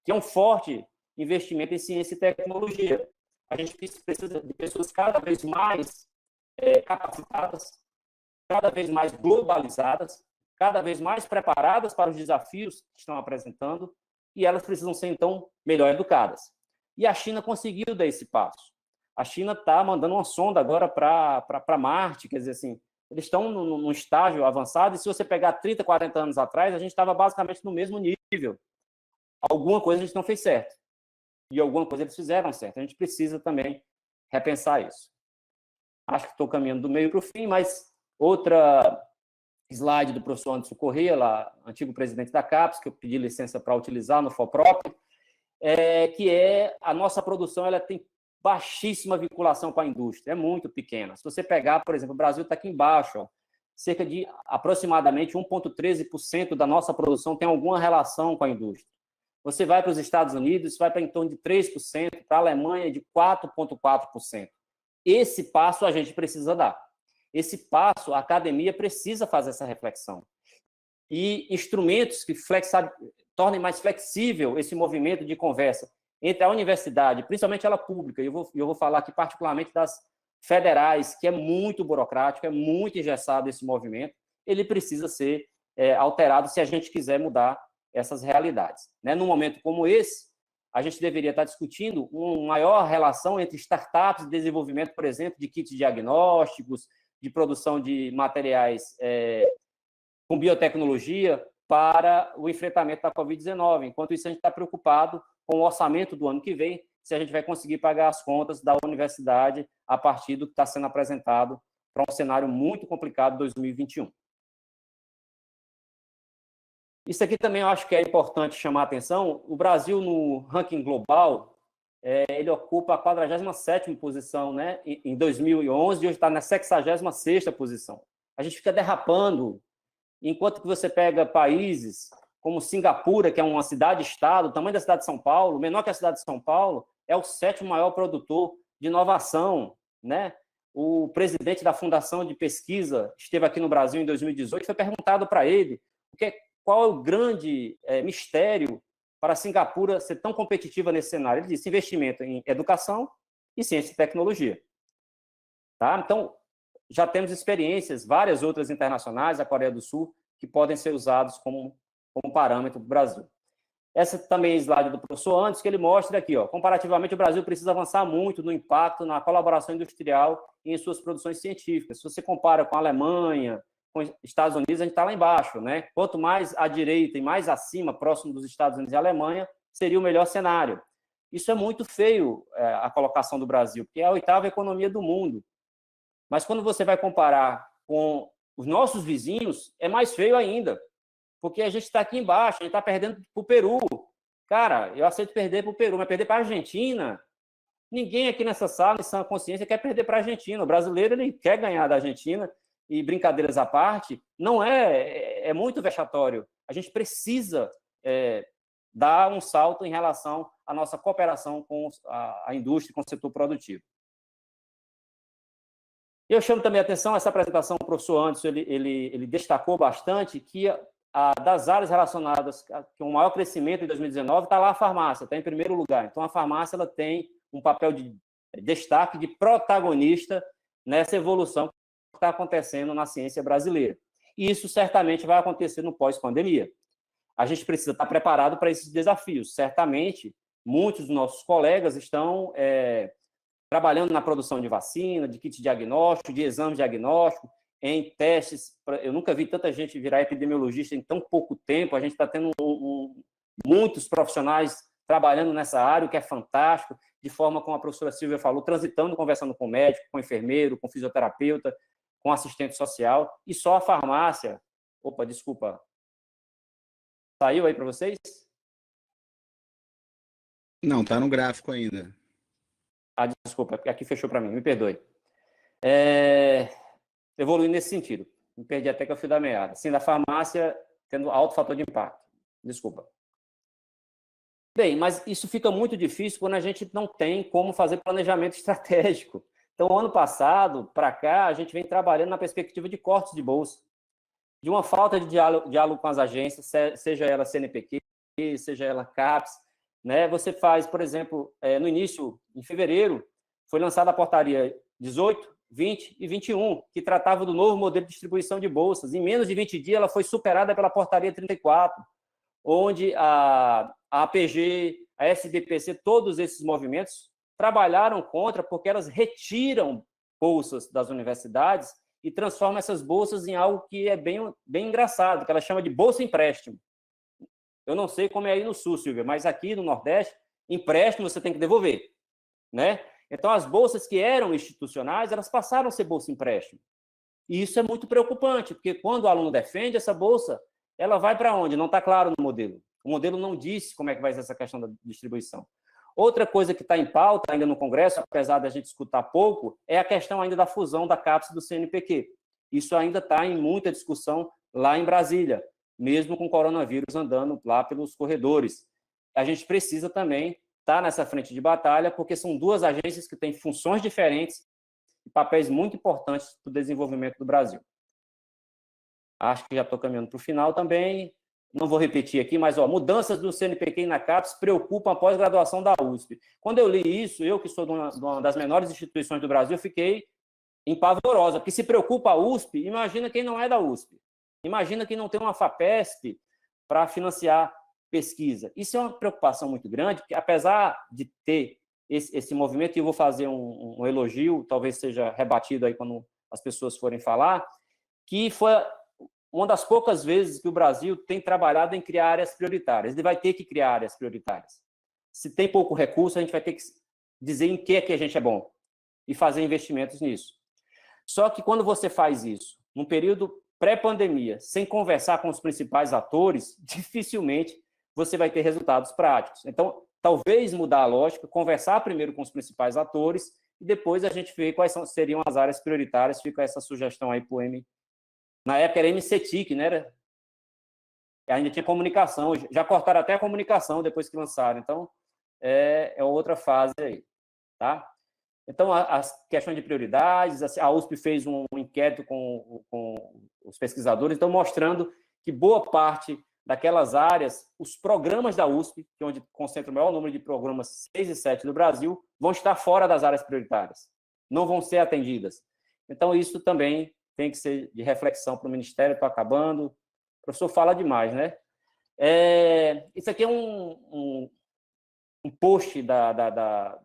Speaker 4: que é um forte investimento em ciência e tecnologia. A gente precisa de pessoas cada vez mais capacitadas, cada vez mais globalizadas, cada vez mais preparadas para os desafios que estão apresentando, e elas precisam ser, então, melhor educadas. E a China conseguiu dar esse passo. A China está mandando uma sonda agora para Marte, quer dizer assim, eles estão num estágio avançado, e se você pegar 30, 40 anos atrás, a gente estava basicamente no mesmo nível. Alguma coisa a gente não fez certo, e alguma coisa eles fizeram certo. A gente precisa também repensar isso. Acho que estou caminhando do meio para o fim, mas outra slide do professor Anderson Corrêa, lá, antigo presidente da CAPES, que eu pedi licença para utilizar no FOPROP, que a nossa produção ela tem baixíssima vinculação com a indústria, é muito pequena. Se você pegar, por exemplo, o Brasil está aqui embaixo, ó, cerca de aproximadamente 1,13% da nossa produção tem alguma relação com a indústria. Você vai para os Estados Unidos, vai para em torno de 3%, para a Alemanha de 4,4%. Esse passo a gente precisa dar. Esse passo, a academia precisa fazer essa reflexão. E instrumentos que tornem mais flexível esse movimento de conversa entre a universidade, principalmente ela pública, e eu vou falar aqui particularmente das federais, que é muito burocrático, é muito engessado esse movimento, ele precisa ser alterado se a gente quiser mudar essas realidades. Né? Num momento como esse, a gente deveria estar discutindo uma maior relação entre startups e desenvolvimento, por exemplo, de kits diagnósticos, de produção de materiais com biotecnologia para o enfrentamento da Covid-19. Enquanto isso, a gente está preocupado com o orçamento do ano que vem, se a gente vai conseguir pagar as contas da universidade a partir do que está sendo apresentado para um cenário muito complicado de 2021. Isso aqui também eu acho que é importante chamar a atenção. O Brasil, no ranking global, ele ocupa a 47ª posição, né, em 2011, e hoje está na 66ª posição. A gente fica derrapando, enquanto que você pega países como Singapura, que é uma cidade-estado, o tamanho da cidade de São Paulo, menor que a cidade de São Paulo, é o 7º maior produtor de inovação, né? O presidente da Fundação de Pesquisa esteve aqui no Brasil em 2018, foi perguntado para ele qual é o grande mistério para a Singapura ser tão competitiva nesse cenário. Ele disse investimento em educação e ciência e tecnologia. Tá? Então, já temos experiências, várias outras internacionais, a Coreia do Sul, que podem ser usados como parâmetro do Brasil. Essa também é a slide do professor Anderson, que ele mostra aqui, ó, comparativamente, o Brasil precisa avançar muito no impacto na colaboração industrial e em suas produções científicas. Se você compara com a Alemanha, com os Estados Unidos, a gente está lá embaixo, né? Quanto mais à direita e mais acima, próximo dos Estados Unidos e Alemanha, seria o melhor cenário. Isso é muito feio, a colocação do Brasil, porque é a 8ª economia do mundo. Mas quando você vai comparar com os nossos vizinhos, é mais feio ainda, porque a gente está aqui embaixo, a gente está perdendo para o Peru. Cara, eu aceito perder para o Peru, mas perder para a Argentina, ninguém aqui nessa sala, em sã consciência, quer perder para a Argentina. O brasileiro, ele quer ganhar da Argentina, e brincadeiras à parte, não é muito vexatório. A gente precisa dar um salto em relação à nossa cooperação com a indústria, com o setor produtivo. Eu chamo também a atenção, essa apresentação, o professor Anderson, ele destacou bastante que das áreas relacionadas com o maior crescimento em 2019, está lá a farmácia, está em primeiro lugar. Então, a farmácia ela tem um papel de destaque, de protagonista nessa evolução que está acontecendo na ciência brasileira. E isso certamente vai acontecer no pós-pandemia. A gente precisa estar preparado para esses desafios. Certamente, muitos dos nossos colegas estão trabalhando na produção de vacina, de kit diagnóstico, de exame diagnóstico, em testes. Eu nunca vi tanta gente virar epidemiologista em tão pouco tempo. A gente está tendo muitos profissionais trabalhando nessa área, o que é fantástico, de forma como a professora Silvia falou, transitando, conversando com médico, com enfermeiro, com fisioterapeuta, com assistente social, e só a farmácia... Opa, desculpa. Saiu aí para vocês?
Speaker 1: Não, está no gráfico ainda.
Speaker 4: Ah, desculpa, aqui fechou para mim, me perdoe. Evoluir nesse sentido. Me perdi até que eu fui da meada. Sim, da farmácia tendo alto fator de impacto. Desculpa. Bem, mas isso fica muito difícil quando a gente não tem como fazer planejamento estratégico. Então, ano passado, para cá, a gente vem trabalhando na perspectiva de cortes de bolsa, de uma falta de diálogo com as agências, seja ela CNPq, seja ela CAPES, né? Você faz, por exemplo, no início, em fevereiro, foi lançada a portaria 18, 20 e 21, que tratava do novo modelo de distribuição de bolsas. Em menos de 20 dias, ela foi superada pela portaria 34, onde a APG, a SBPC, todos esses movimentos trabalharam contra, porque elas retiram bolsas das universidades e transformam essas bolsas em algo que é bem engraçado, que ela chama de bolsa empréstimo. Eu não sei como é aí no Sul, Silvia, mas aqui no Nordeste, empréstimo você tem que devolver, né? Então, as bolsas que eram institucionais, elas passaram a ser bolsa empréstimo. E isso é muito preocupante, porque quando o aluno defende essa bolsa, ela vai para onde? Não está claro no modelo. O modelo não disse como é que vai ser essa questão da distribuição. Outra coisa que está em pauta ainda no Congresso, apesar da gente escutar pouco, é a questão ainda da fusão da CAPES e do CNPq. Isso ainda está em muita discussão lá em Brasília, mesmo com o coronavírus andando lá pelos corredores. A gente precisa também estar nessa frente de batalha, porque são duas agências que têm funções diferentes e papéis muito importantes para o desenvolvimento do Brasil. Acho que já estou caminhando para o final também. Não vou repetir aqui, mas mudanças do CNPq e na CAPES preocupam a pós-graduação da USP. Quando eu li isso, eu que sou de uma das menores instituições do Brasil, fiquei empavorosa, porque se preocupa a USP, imagina quem não é da USP. Imagina quem não tem uma FAPESP para financiar pesquisa. Isso é uma preocupação muito grande, porque apesar de ter esse movimento, e eu vou fazer um elogio, talvez seja rebatido aí quando as pessoas forem falar, que foi uma das poucas vezes que o Brasil tem trabalhado em criar áreas prioritárias. Ele vai ter que criar áreas prioritárias. Se tem pouco recurso, a gente vai ter que dizer em que a gente é bom e fazer investimentos nisso. Só que quando você faz isso, num período pré-pandemia, sem conversar com os principais atores, dificilmente você vai ter resultados práticos. Então, talvez mudar a lógica, conversar primeiro com os principais atores e depois a gente vê quais seriam as áreas prioritárias. Fica essa sugestão aí para o M. Na época era MCTIC, né? Ainda tinha comunicação, já cortaram até a comunicação depois que lançaram. Então, é outra fase aí, tá? Então, as questões de prioridades, a USP fez um inquérito com os pesquisadores, então, mostrando que boa parte daquelas áreas, os programas da USP, que é onde concentra o maior número de programas 6 e 7 do Brasil, vão estar fora das áreas prioritárias, não vão ser atendidas. Então, isso também tem que ser de reflexão para o Ministério. Estou acabando. O professor fala demais, né? Isso aqui é um post da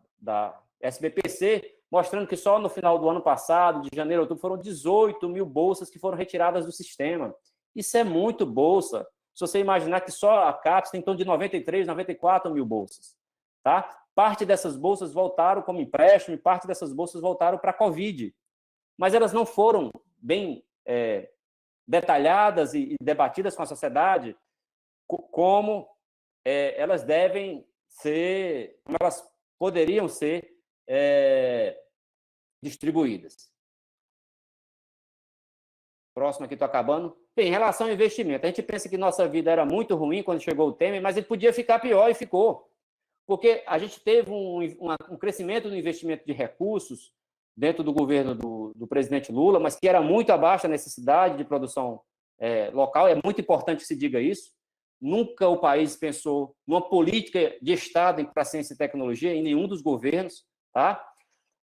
Speaker 4: SBPC, mostrando que só no final do ano passado, de janeiro a outubro, foram 18 mil bolsas que foram retiradas do sistema. Isso é muito bolsa. Se você imaginar que só a CAPES tem em torno de 93, 94 mil bolsas. Tá? Parte dessas bolsas voltaram como empréstimo e parte dessas bolsas voltaram para a Covid. Mas elas não foram bem detalhadas e debatidas com a sociedade como elas devem ser, como elas poderiam ser distribuídas. Próximo aqui, estou acabando. Bem, em relação ao investimento, a gente pensa que nossa vida era muito ruim quando chegou o Temer, mas ele podia ficar pior e ficou. Porque a gente teve um crescimento no investimento de recursos dentro do governo do presidente Lula, mas que era muito abaixo da necessidade de produção local. É muito importante que se diga isso. Nunca o país pensou numa política de Estado para ciência e tecnologia, em nenhum dos governos, tá?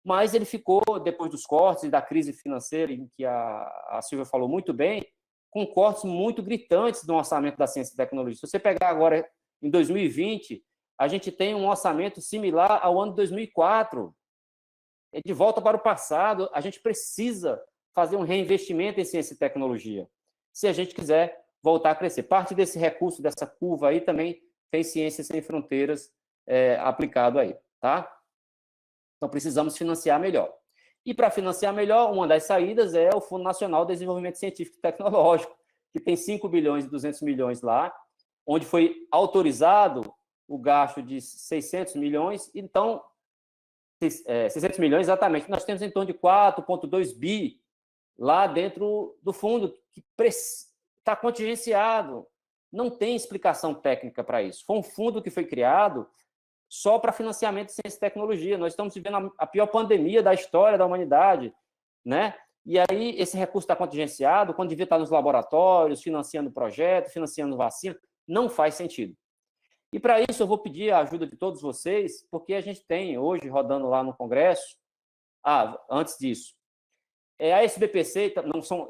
Speaker 4: Mas ele ficou, depois dos cortes e da crise financeira, em que a Silvia falou muito bem, com cortes muito gritantes no orçamento da ciência e tecnologia. Se você pegar agora, em 2020, a gente tem um orçamento similar ao ano de 2004. É de volta para o passado. A gente precisa fazer um reinvestimento em ciência e tecnologia, se a gente quiser voltar a crescer. Parte desse recurso, dessa curva aí, também tem Ciências Sem Fronteiras aplicado aí, tá? Então, precisamos financiar melhor. E, para financiar melhor, uma das saídas é o Fundo Nacional de Desenvolvimento Científico e Tecnológico, que tem 5 bilhões e 200 milhões lá, onde foi autorizado o gasto de 600 milhões. Então, 600 milhões, exatamente. Nós temos em torno de 4,2 bi lá dentro do fundo, que está contingenciado. Não tem explicação técnica para isso. Foi um fundo que foi criado só para financiamento de ciência e tecnologia. Nós estamos vivendo a pior pandemia da história da humanidade, né? E aí esse recurso está contingenciado, quando devia estar nos laboratórios, financiando projeto, financiando vacina, não faz sentido. E para isso eu vou pedir a ajuda de todos vocês, porque a gente tem hoje, rodando lá no Congresso, antes disso, a SBPC,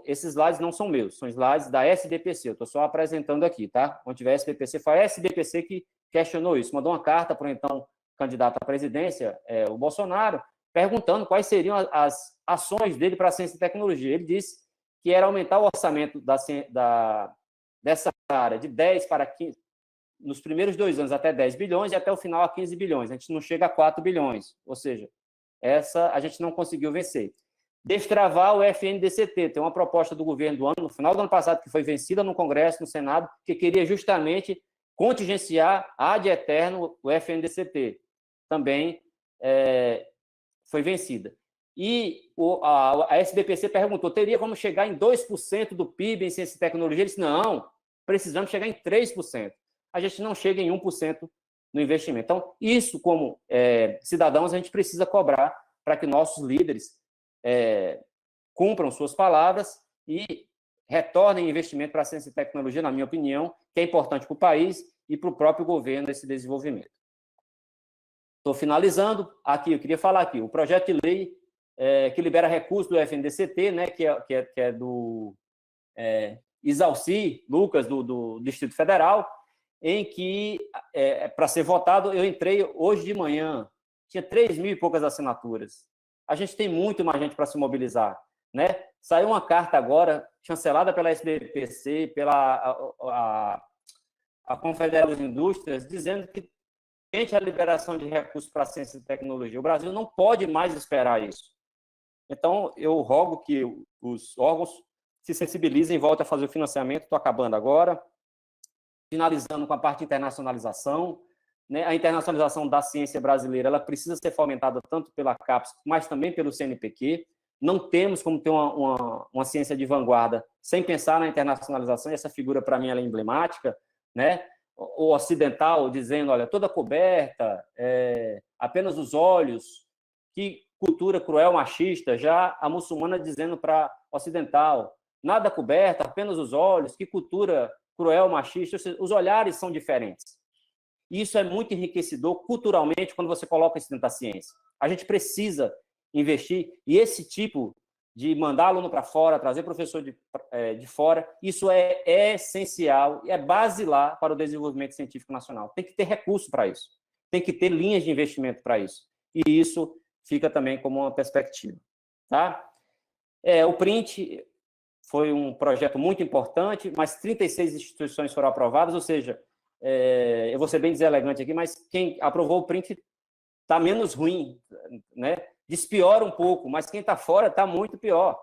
Speaker 4: esses slides não são meus, são slides da SBPC, eu estou só apresentando aqui, tá? Quando tiver SBPC, foi a SBPC que questionou isso, mandou uma carta para o então candidato à presidência, o Bolsonaro, perguntando quais seriam as ações dele para a ciência e tecnologia. Ele disse que era aumentar o orçamento dessa área de 10 para 15, nos primeiros 2 anos até 10 bilhões e até o final a 15 bilhões. A gente não chega a 4 bilhões, ou seja, essa a gente não conseguiu vencer. Destravar o FNDCT, tem uma proposta do governo do ano, no final do ano passado, que foi vencida no Congresso, no Senado, que queria justamente contingenciar ad eterno o FNDCT. Também foi vencida. E a SBPC perguntou, teria como chegar em 2% do PIB em ciência e tecnologia? Ele disse, não, precisamos chegar em 3%. A gente não chega em 1% no investimento. Então, isso, como cidadãos, a gente precisa cobrar para que nossos líderes cumpram suas palavras e retornem investimento para a ciência e tecnologia, na minha opinião, que é importante para o país e para o próprio governo esse desenvolvimento. Estou finalizando. Aqui, eu queria falar aqui, o projeto de lei que libera recursos do FNDCT, né, que é do Isalci Lucas, do Distrito Federal, em que, para ser votado, eu entrei hoje de manhã, tinha 3 mil e poucas assinaturas. A gente tem muito mais gente para se mobilizar, né? Saiu uma carta agora, chancelada pela SBPC, pela a Confederação das Indústrias, dizendo que tem a liberação de recursos para a ciência e tecnologia. O Brasil não pode mais esperar isso. Então, eu rogo que os órgãos se sensibilizem e voltem a fazer o financiamento. Estou acabando agora. Finalizando com a parte de internacionalização, né? A internacionalização da ciência brasileira, ela precisa ser fomentada tanto pela CAPES, mas também pelo CNPq. Não temos como ter uma ciência de vanguarda sem pensar na internacionalização, e essa figura, para mim, ela é emblemática, né? o ocidental dizendo, olha, toda coberta, apenas os olhos, que cultura cruel, machista, já a muçulmana dizendo para ocidental, nada coberta, apenas os olhos, que cultura cruel, machista, os olhares são diferentes. Isso é muito enriquecedor culturalmente quando você coloca isso dentro da ciência. A gente precisa investir, e esse tipo de mandar aluno para fora, trazer professor de fora, isso é essencial e é basilar para o desenvolvimento científico nacional. Tem que ter recurso para isso, tem que ter linhas de investimento para isso. E isso fica também como uma perspectiva. Tá? O Print foi um projeto muito importante, mas 36 instituições foram aprovadas, ou seja, eu vou ser bem deselegante aqui, mas quem aprovou o Print está menos ruim, né? Despiora um pouco, mas quem está fora está muito pior.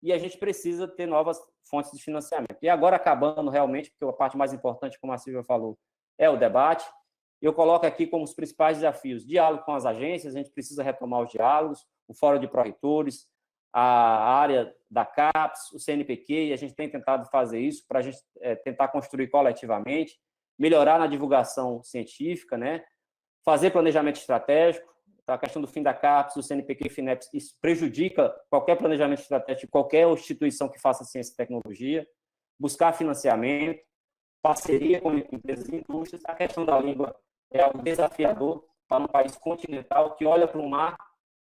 Speaker 4: E a gente precisa ter novas fontes de financiamento. E agora, acabando realmente, porque a parte mais importante, como a Silvia falou, é o debate, eu coloco aqui como os principais desafios: diálogo com as agências, a gente precisa retomar os diálogos, o Fórum de Pró-Reitores, a área da CAPES, o CNPq, e a gente tem tentado fazer isso para a gente tentar construir coletivamente, melhorar na divulgação científica, né? Fazer planejamento estratégico. A questão do fim da CAPES, do CNPq e FINEP, isso prejudica qualquer planejamento estratégico de qualquer instituição que faça ciência e tecnologia. Buscar financiamento, parceria com empresas e indústrias. A questão da língua é algo desafiador para um país continental que olha para o mar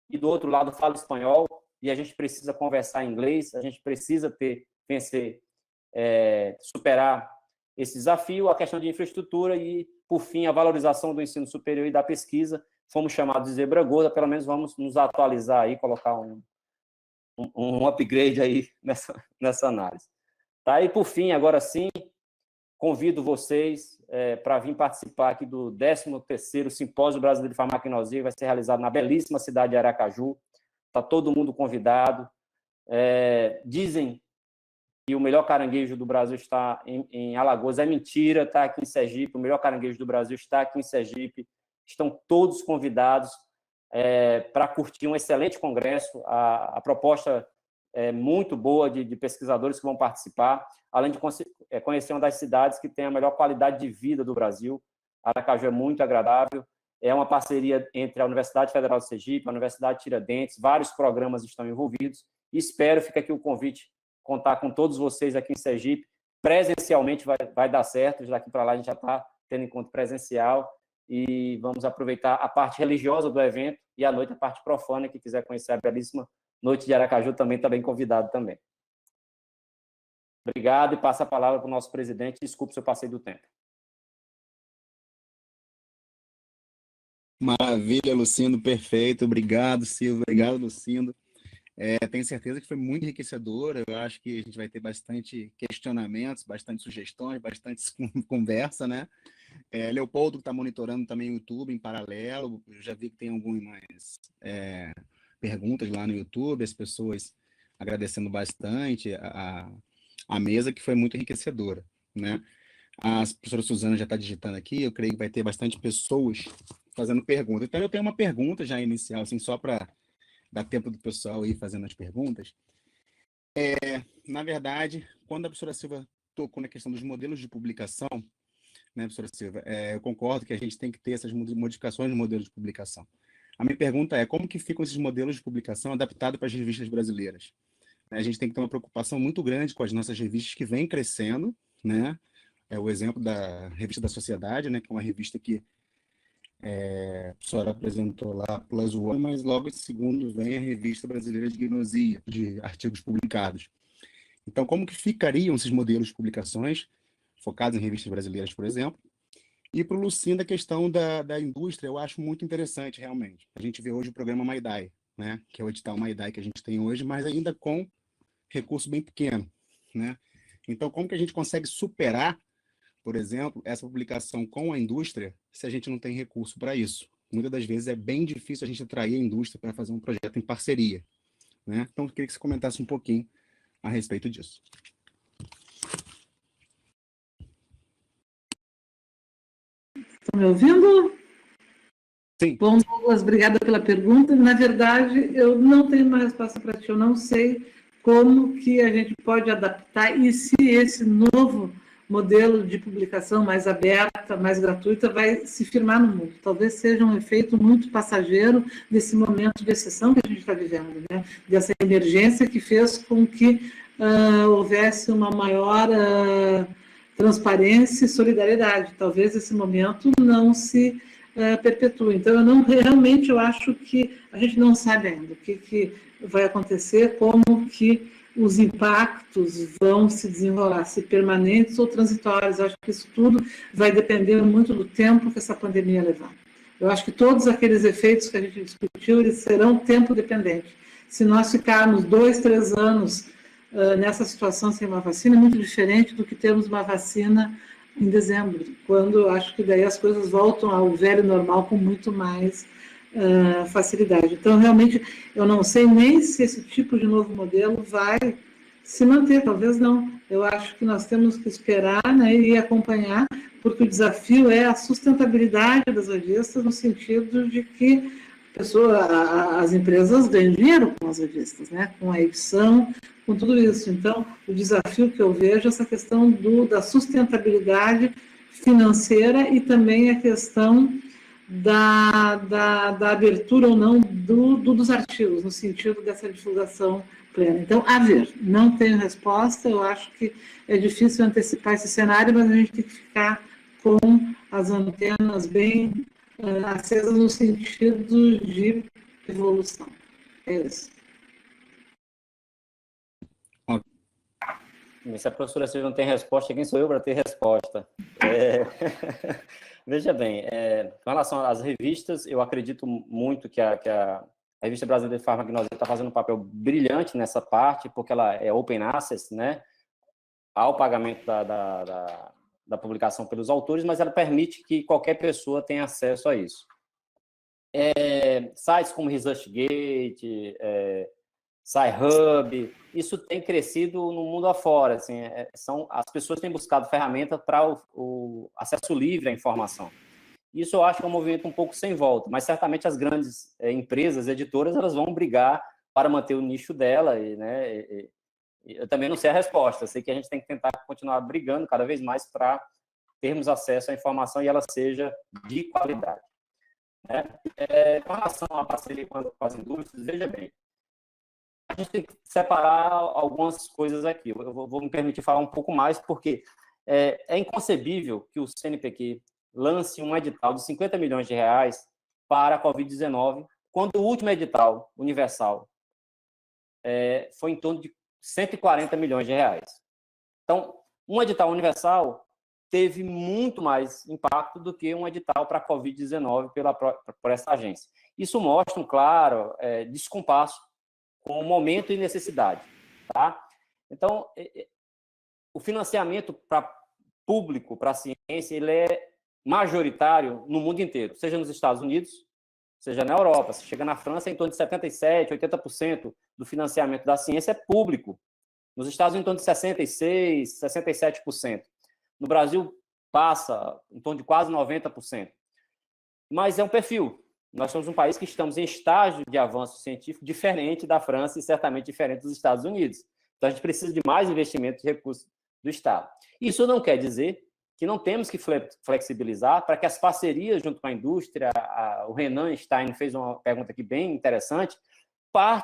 Speaker 4: e, do outro lado, fala espanhol, e a gente precisa conversar em inglês, a gente precisa superar esse desafio. A questão de infraestrutura e, por fim, a valorização do ensino superior e da pesquisa. Fomos chamados de zebra gorda, pelo menos vamos nos atualizar aí, colocar um upgrade aí nessa análise. Tá? E, por fim, agora sim, convido vocês para vir participar aqui do 13º Simpósio Brasileiro de Farmacognosia, que vai ser realizado na belíssima cidade de Aracaju. Está todo mundo convidado. Dizem que o melhor caranguejo do Brasil está em Alagoas. É mentira, está aqui em Sergipe. O melhor caranguejo do Brasil está aqui em Sergipe. Estão todos convidados para curtir um excelente congresso. A proposta é muito boa de pesquisadores que vão participar, além de conhecer uma das cidades que tem a melhor qualidade de vida do Brasil. Aracaju é muito agradável. É uma parceria entre a Universidade Federal de Sergipe, a Universidade Tiradentes, vários programas estão envolvidos. E espero, fica aqui o convite, contar com todos vocês aqui em Sergipe. Presencialmente vai dar certo, daqui para lá a gente já está tendo encontro presencial. E vamos aproveitar a parte religiosa do evento e à noite a parte profana. Quem quiser conhecer a belíssima noite de Aracaju também está bem convidado também. Obrigado, e passo a palavra para o nosso presidente. Desculpe se eu passei do tempo.
Speaker 1: Maravilha, Lucindo, perfeito. Obrigado, Silvio. Obrigado, Lucindo. Tenho certeza que foi muito enriquecedor. Eu acho que a gente vai ter bastante questionamentos, bastante sugestões, bastante conversa, né? Leopoldo está monitorando também o YouTube em paralelo. Eu já vi que tem algumas perguntas lá no YouTube, as pessoas agradecendo bastante a mesa, que foi muito enriquecedora, né? A professora Suzana já está digitando aqui, eu creio que vai ter bastante pessoas fazendo perguntas. Então, eu tenho uma pergunta já inicial, assim, só para dar tempo do pessoal ir fazendo as perguntas. Na verdade, quando a professora Silva tocou na questão dos modelos de publicação, né, professora Silva, eu concordo que a gente tem que ter essas modificações no modelo de publicação. A minha pergunta é, como que ficam esses modelos de publicação adaptados para as revistas brasileiras? A gente tem que ter uma preocupação muito grande com as nossas revistas que vêm crescendo, né? O exemplo da Revista da Sociedade, né, que é uma revista que a professora apresentou lá, Plus One, mas logo em segundo vem a Revista Brasileira de Gnosia, de artigos publicados. Então, como que ficariam esses modelos de publicações, focados em revistas brasileiras, por exemplo? E para o Lucindo, a questão da indústria, eu acho muito interessante, realmente. A gente vê hoje o programa MyDai, né, que é o edital MyDai que a gente tem hoje, mas ainda com recurso bem pequeno, né? Então, como que a gente consegue superar, por exemplo, essa publicação com a indústria, se a gente não tem recurso para isso? Muitas das vezes é bem difícil a gente atrair a indústria para fazer um projeto em parceria, né? Então, eu queria que você comentasse um pouquinho a respeito disso.
Speaker 3: Estão me ouvindo?
Speaker 1: Sim.
Speaker 3: Bom, Douglas, obrigada pela pergunta. Na verdade, eu não tenho uma resposta para ti. Eu não sei como que a gente pode adaptar e se esse novo modelo de publicação mais aberta, mais gratuita, vai se firmar no mundo. Talvez seja um efeito muito passageiro desse momento de exceção que a gente está vivendo, né? Dessa emergência que fez com que houvesse uma maior transparência e solidariedade. Talvez esse momento não se perpetue. Então, realmente eu acho que a gente não sabe ainda o que vai acontecer, como que os impactos vão se desenrolar, se permanentes ou transitórios. Eu acho que isso tudo vai depender muito do tempo que essa pandemia levar. Eu acho que todos aqueles efeitos que a gente discutiu, eles serão tempo dependentes. Se nós ficarmos 2, 3 anos nessa situação sem uma vacina, é muito diferente do que termos uma vacina em dezembro, quando eu acho que daí as coisas voltam ao velho normal com muito mais facilidade. Então, realmente, eu não sei nem se esse tipo de novo modelo vai se manter, talvez não. Eu acho que nós temos que esperar, né, e acompanhar, porque o desafio é a sustentabilidade das revistas, no sentido de que as empresas ganham dinheiro com as revistas, né, com a edição, com tudo isso. Então, o desafio que eu vejo é essa questão da sustentabilidade financeira e também a questão da abertura ou não dos artigos, no sentido dessa divulgação plena. Então, a ver, não tenho resposta, eu acho que é difícil antecipar esse cenário, mas a gente tem que ficar com as antenas bem acesas no sentido de evolução. É isso.
Speaker 4: Se a professora Silvia não tem resposta, quem sou eu para ter resposta? Veja bem, com relação às revistas, eu acredito muito que a Revista Brasileira de Farmacognossia está fazendo um papel brilhante nessa parte, porque ela é open access, né, ao pagamento da publicação pelos autores, mas ela permite que qualquer pessoa tenha acesso a isso. Sites como ResearchGate, SciHub, isso tem crescido no mundo afora. Assim, as pessoas têm buscado ferramentas para o acesso livre à informação. Isso eu acho que é um movimento um pouco sem volta, mas certamente as grandes empresas, editoras, elas vão brigar para manter o nicho dela. Eu também não sei a resposta, eu sei que a gente tem que tentar continuar brigando cada vez mais para termos acesso à informação e ela seja de qualidade. Com relação à parceria com as indústrias, veja bem, a gente tem que separar algumas coisas aqui. Eu vou me permitir falar um pouco mais, porque é inconcebível que o CNPq lance um edital de 50 milhões de reais para a Covid-19, quando o último edital universal foi em torno de 140 milhões de reais. Então, um edital universal teve muito mais impacto do que um edital para a Covid-19 por essa agência. Isso mostra um claro descompasso com o momento e necessidade. Tá? Então, o financiamento público para a ciência ele é majoritário no mundo inteiro, seja nos Estados Unidos, seja na Europa. Se chega na França, em torno de 77%, 80% do financiamento da ciência é público. Nos Estados Unidos, em torno de 66%, 67%. No Brasil, passa em torno de quase 90%. Mas é um perfil. Nós somos um país que estamos em estágio de avanço científico diferente da França e certamente diferente dos Estados Unidos. Então, a gente precisa de mais investimento de recursos do Estado. Isso não quer dizer que não temos que flexibilizar para que as parcerias junto com a indústria, o Renan Stein fez uma pergunta aqui bem interessante,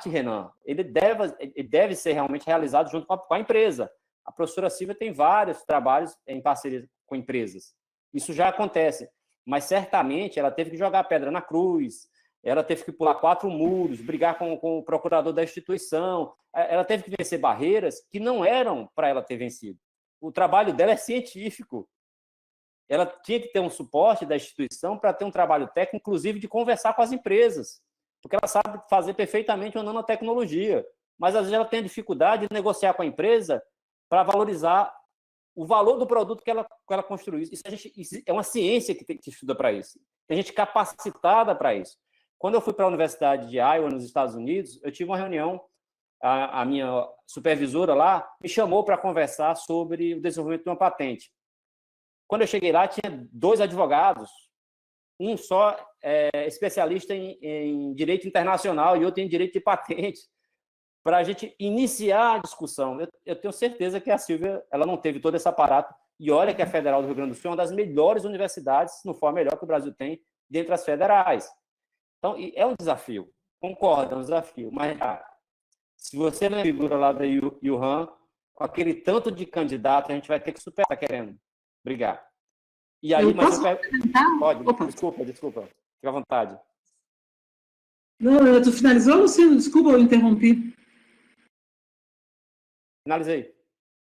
Speaker 4: Renan, ele deve ser realmente realizado junto com a empresa. A professora Silvia tem vários trabalhos em parceria com empresas. Isso já acontece, mas certamente ela teve que jogar pedra na cruz, ela teve que pular 4 muros, brigar com o procurador da instituição, ela teve que vencer barreiras que não eram para ela ter vencido. O trabalho dela é científico. Ela tinha que ter um suporte da instituição para ter um trabalho técnico, inclusive de conversar com as empresas, porque ela sabe fazer perfeitamente uma nanotecnologia, mas às vezes ela tem dificuldade de negociar com a empresa para valorizar o valor do produto que ela construiu. Isso é uma ciência que estuda para isso. Tem gente capacitada para isso. Quando eu fui para a Universidade de Iowa, nos Estados Unidos, eu tive uma reunião, a minha supervisora lá me chamou para conversar sobre o desenvolvimento de uma patente. Quando eu cheguei lá, tinha 2 advogados, um só especialista em direito internacional e outro em direito de patente, para a gente iniciar a discussão. Eu tenho certeza que a Silvia ela não teve todo esse aparato E olha que a Federal do Rio Grande do Sul é uma das melhores universidades, se não for a melhor que o Brasil tem, dentre as federais. Então, é um desafio. Concordo, é um desafio. Mas, se você não é figura lá da Yuhan, com aquele tanto de candidato, a gente vai ter que superar, tá querendo brigar. E aí, Pode, desculpa. Fica à vontade.
Speaker 3: Não, tu finalizou, Luciano? Desculpa, eu interrompi.
Speaker 4: Finalizei.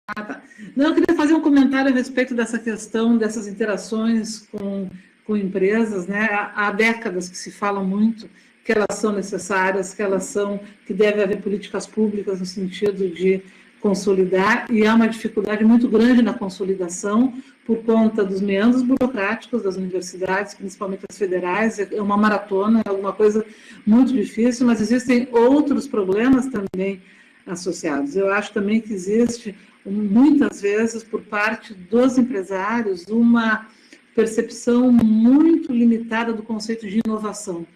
Speaker 3: Tá. Não, eu queria fazer um comentário a respeito dessa questão, dessas interações com empresas, né? Há décadas que se fala muito que elas são necessárias, que deve haver políticas públicas no sentido de consolidar, e há uma dificuldade muito grande na consolidação por conta dos meandros burocráticos das universidades, principalmente as federais. É uma maratona, é alguma coisa muito difícil, mas existem outros problemas também associados. Eu acho também que existe, muitas vezes, por parte dos empresários, uma percepção muito limitada do conceito de inovação.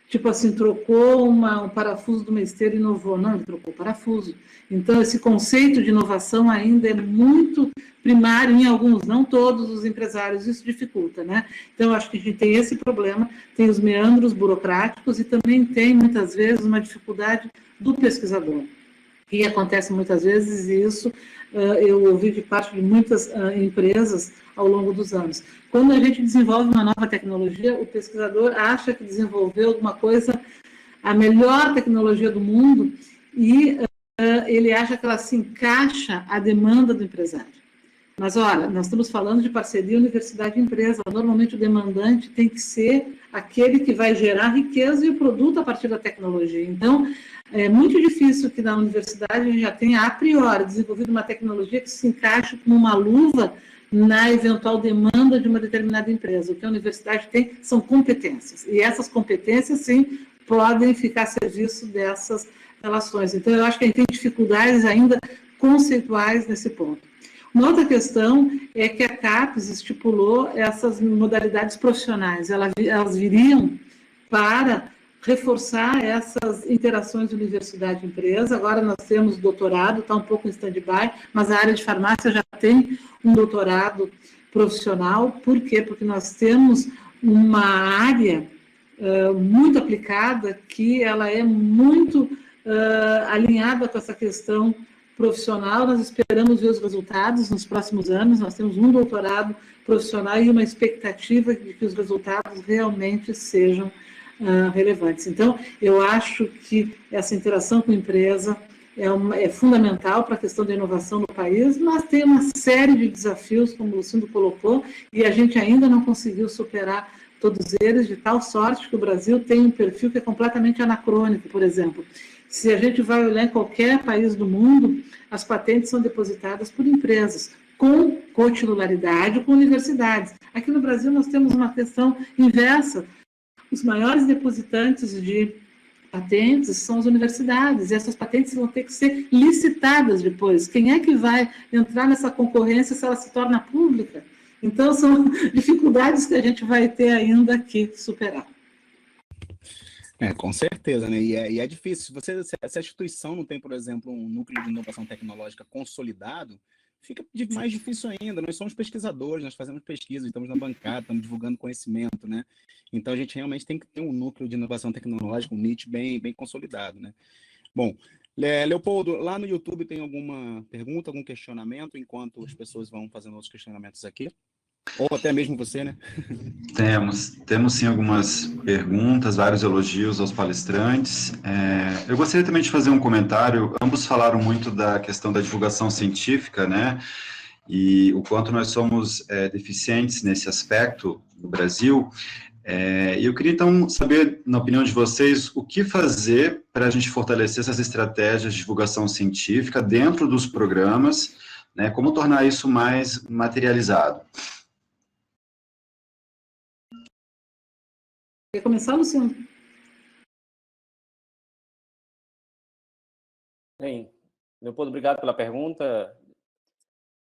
Speaker 3: Tipo assim, trocou um parafuso de uma esteira e inovou. Não, ele trocou o parafuso. Então, esse conceito de inovação ainda é muito primário em alguns, não todos os empresários, isso dificulta, né? Então, acho que a gente tem esse problema, tem os meandros burocráticos e também tem, muitas vezes, uma dificuldade do pesquisador. E acontece muitas vezes, e isso eu ouvi de parte de muitas empresas ao longo dos anos. Quando a gente desenvolve uma nova tecnologia, o pesquisador acha que desenvolveu alguma coisa, a melhor tecnologia do mundo, e ele acha que ela se encaixa à demanda do empresário. Mas, olha, nós estamos falando de parceria universidade-empresa. Normalmente, o demandante tem que ser aquele que vai gerar riqueza e o produto a partir da tecnologia. Então, é muito difícil que na universidade a gente já tenha, a priori, desenvolvido uma tecnologia que se encaixe como uma luva na eventual demanda de uma determinada empresa. O que a universidade tem são competências. E essas competências, sim, podem ficar a serviço dessas relações. Então, eu acho que a gente tem dificuldades ainda conceituais nesse ponto. Uma outra questão é que a CAPES estipulou essas modalidades profissionais. Elas viriam para reforçar essas interações universidade-empresa. Agora nós temos doutorado, está um pouco em stand-by, mas a área de farmácia já tem um doutorado profissional. Por quê? Porque nós temos uma área muito aplicada, que ela é muito alinhada com essa questão profissional. Nós esperamos ver os resultados nos próximos anos. Nós temos um doutorado profissional e uma expectativa de que os resultados realmente sejam relevantes. Então, eu acho que essa interação com a empresa é fundamental para a questão da inovação no país, mas tem uma série de desafios, como o Lucindo colocou, e a gente ainda não conseguiu superar todos eles, de tal sorte que o Brasil tem um perfil que é completamente anacrônico. Por exemplo, se a gente vai olhar em qualquer país do mundo, as patentes são depositadas por empresas, com cotitularidade ou com universidades. Aqui no Brasil nós temos uma questão inversa. Os maiores depositantes de patentes são as universidades, e essas patentes vão ter que ser licitadas depois. Quem é que vai entrar nessa concorrência se ela se torna pública? Então, são dificuldades que a gente vai ter ainda que superar.
Speaker 1: Com certeza, né? E é difícil. Se a instituição não tem, por exemplo, um núcleo de inovação tecnológica consolidado, fica mais difícil ainda. Nós somos pesquisadores, nós fazemos pesquisa, estamos na bancada, estamos divulgando conhecimento, né? Então, a gente realmente tem que ter um núcleo de inovação tecnológica, um nicho bem consolidado, né? Bom, Leopoldo, lá no YouTube tem alguma pergunta, algum questionamento, enquanto as pessoas vão fazendo outros questionamentos aqui? Ou até mesmo você, né?
Speaker 2: Temos sim algumas perguntas, vários elogios aos palestrantes. Eu gostaria também de fazer um comentário. Ambos falaram muito da questão da divulgação científica, né? E o quanto nós somos deficientes nesse aspecto no Brasil. E eu queria, então, saber, na opinião de vocês, o que fazer para a gente fortalecer essas estratégias de divulgação científica dentro dos programas, né? Como tornar isso mais materializado?
Speaker 3: Quer começar, Luciano?
Speaker 4: Bem, Leopoldo, obrigado pela pergunta.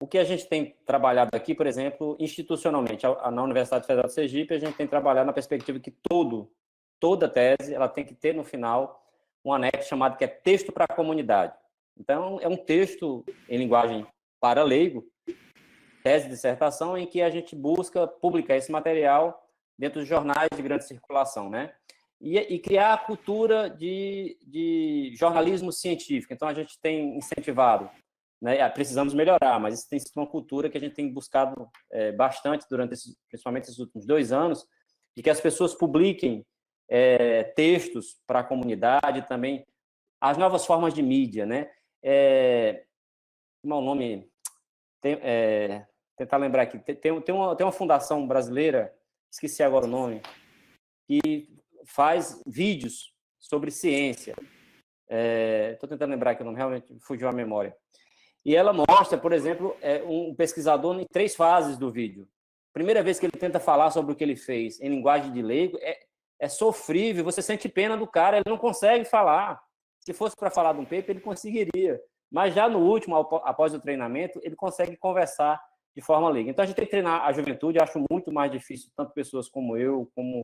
Speaker 4: O que a gente tem trabalhado aqui, por exemplo, institucionalmente, na Universidade Federal de Sergipe, a gente tem trabalhado na perspectiva que toda tese ela tem que ter, no final, um anexo chamado que é texto para a comunidade. Então, é um texto em linguagem para leigo, tese de dissertação em que a gente busca publicar esse material dentro dos jornais de grande circulação, né? E criar a cultura de jornalismo científico. Então, a gente tem incentivado, né? Precisamos melhorar, mas isso tem sido uma cultura que a gente tem buscado bastante principalmente esses últimos 2 anos, de que as pessoas publiquem textos para a comunidade, também as novas formas de mídia, né? Como é o nome? Tentar lembrar aqui. Tem uma fundação brasileira, esqueci agora o nome, que faz vídeos sobre ciência. Estou tentando lembrar aqui o nome, realmente fugiu a memória. E ela mostra, por exemplo, um pesquisador em 3 fases do vídeo. Primeira vez que ele tenta falar sobre o que ele fez em linguagem de leigo, é sofrível, você sente pena do cara, ele não consegue falar. Se fosse para falar de um paper, ele conseguiria. Mas já no último, após o treinamento, ele consegue conversar de forma leiga. Então, a gente tem que treinar a juventude, eu acho muito mais difícil, tanto pessoas como eu, como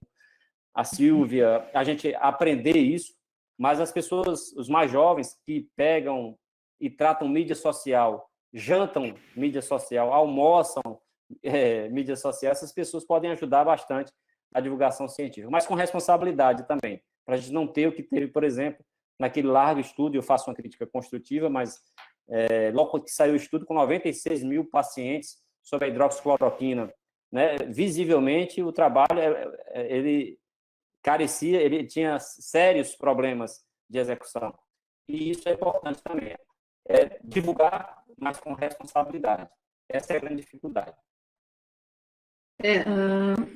Speaker 4: a Silvia, a gente aprender isso, mas as pessoas, os mais jovens, que pegam e tratam mídia social, jantam mídia social, almoçam mídia social, essas pessoas podem ajudar bastante a divulgação científica, mas com responsabilidade também, para a gente não ter o que teve, por exemplo, naquele largo estudo, eu faço uma crítica construtiva, mas logo que saiu o estudo com 96 mil pacientes sobre a hidroxicloroquina, né, visivelmente o trabalho, ele carecia, ele tinha sérios problemas de execução. E isso é importante também, divulgar, mas com responsabilidade. Essa é a grande dificuldade.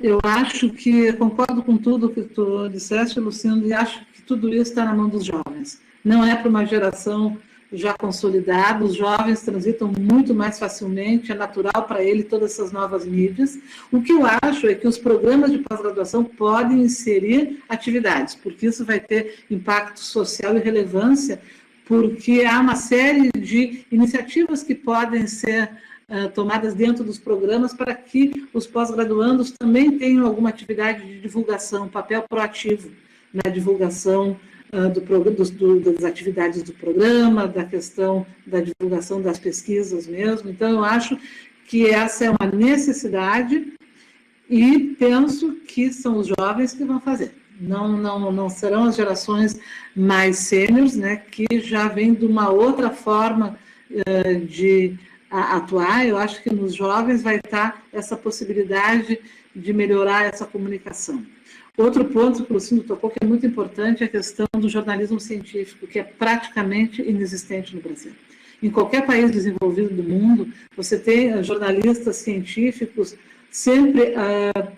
Speaker 3: Eu acho que concordo com tudo que tu disseste, Luciano, e acho que tudo isso está na mão dos jovens. Não é para uma geração já consolidada, os jovens transitam muito mais facilmente, é natural para ele todas essas novas mídias. O que eu acho é que os programas de pós-graduação podem inserir atividades, porque isso vai ter impacto social e relevância, porque há uma série de iniciativas que podem ser tomadas dentro dos programas para que os pós-graduandos também tenham alguma atividade de divulgação, papel proativo na divulgação das atividades do programa, da questão da divulgação das pesquisas mesmo. Então, eu acho que essa é uma necessidade e penso que são os jovens que vão fazer. Não serão as gerações mais sêniores, né, que já vêm de uma outra forma de atuar. Eu acho que nos jovens vai estar essa possibilidade de melhorar essa comunicação. Outro ponto que o Luciano tocou, que é muito importante, é a questão do jornalismo científico, que é praticamente inexistente no Brasil. Em qualquer país desenvolvido do mundo, você tem jornalistas científicos sempre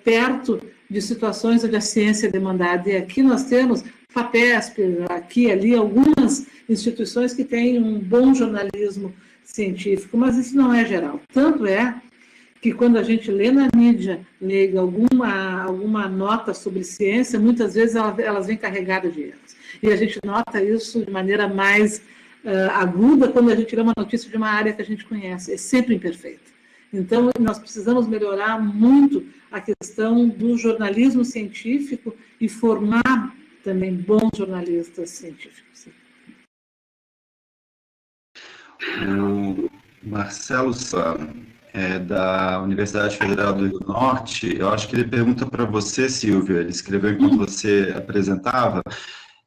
Speaker 3: perto de situações onde a ciência é demandada. E aqui nós temos FAPESP, aqui e ali, algumas instituições que têm um bom jornalismo científico, mas isso não é geral. Tanto é que quando a gente lê na mídia leiga alguma nota sobre ciência, muitas vezes elas vêm carregadas de erros. E a gente nota isso de maneira mais aguda quando a gente lê uma notícia de uma área que a gente conhece. É sempre imperfeita. Então, nós precisamos melhorar muito a questão do jornalismo científico e formar também bons jornalistas científicos.
Speaker 2: O Marcelo da Universidade Federal do Rio do Norte, eu acho que ele pergunta para você, Silvia, ele escreveu enquanto você apresentava,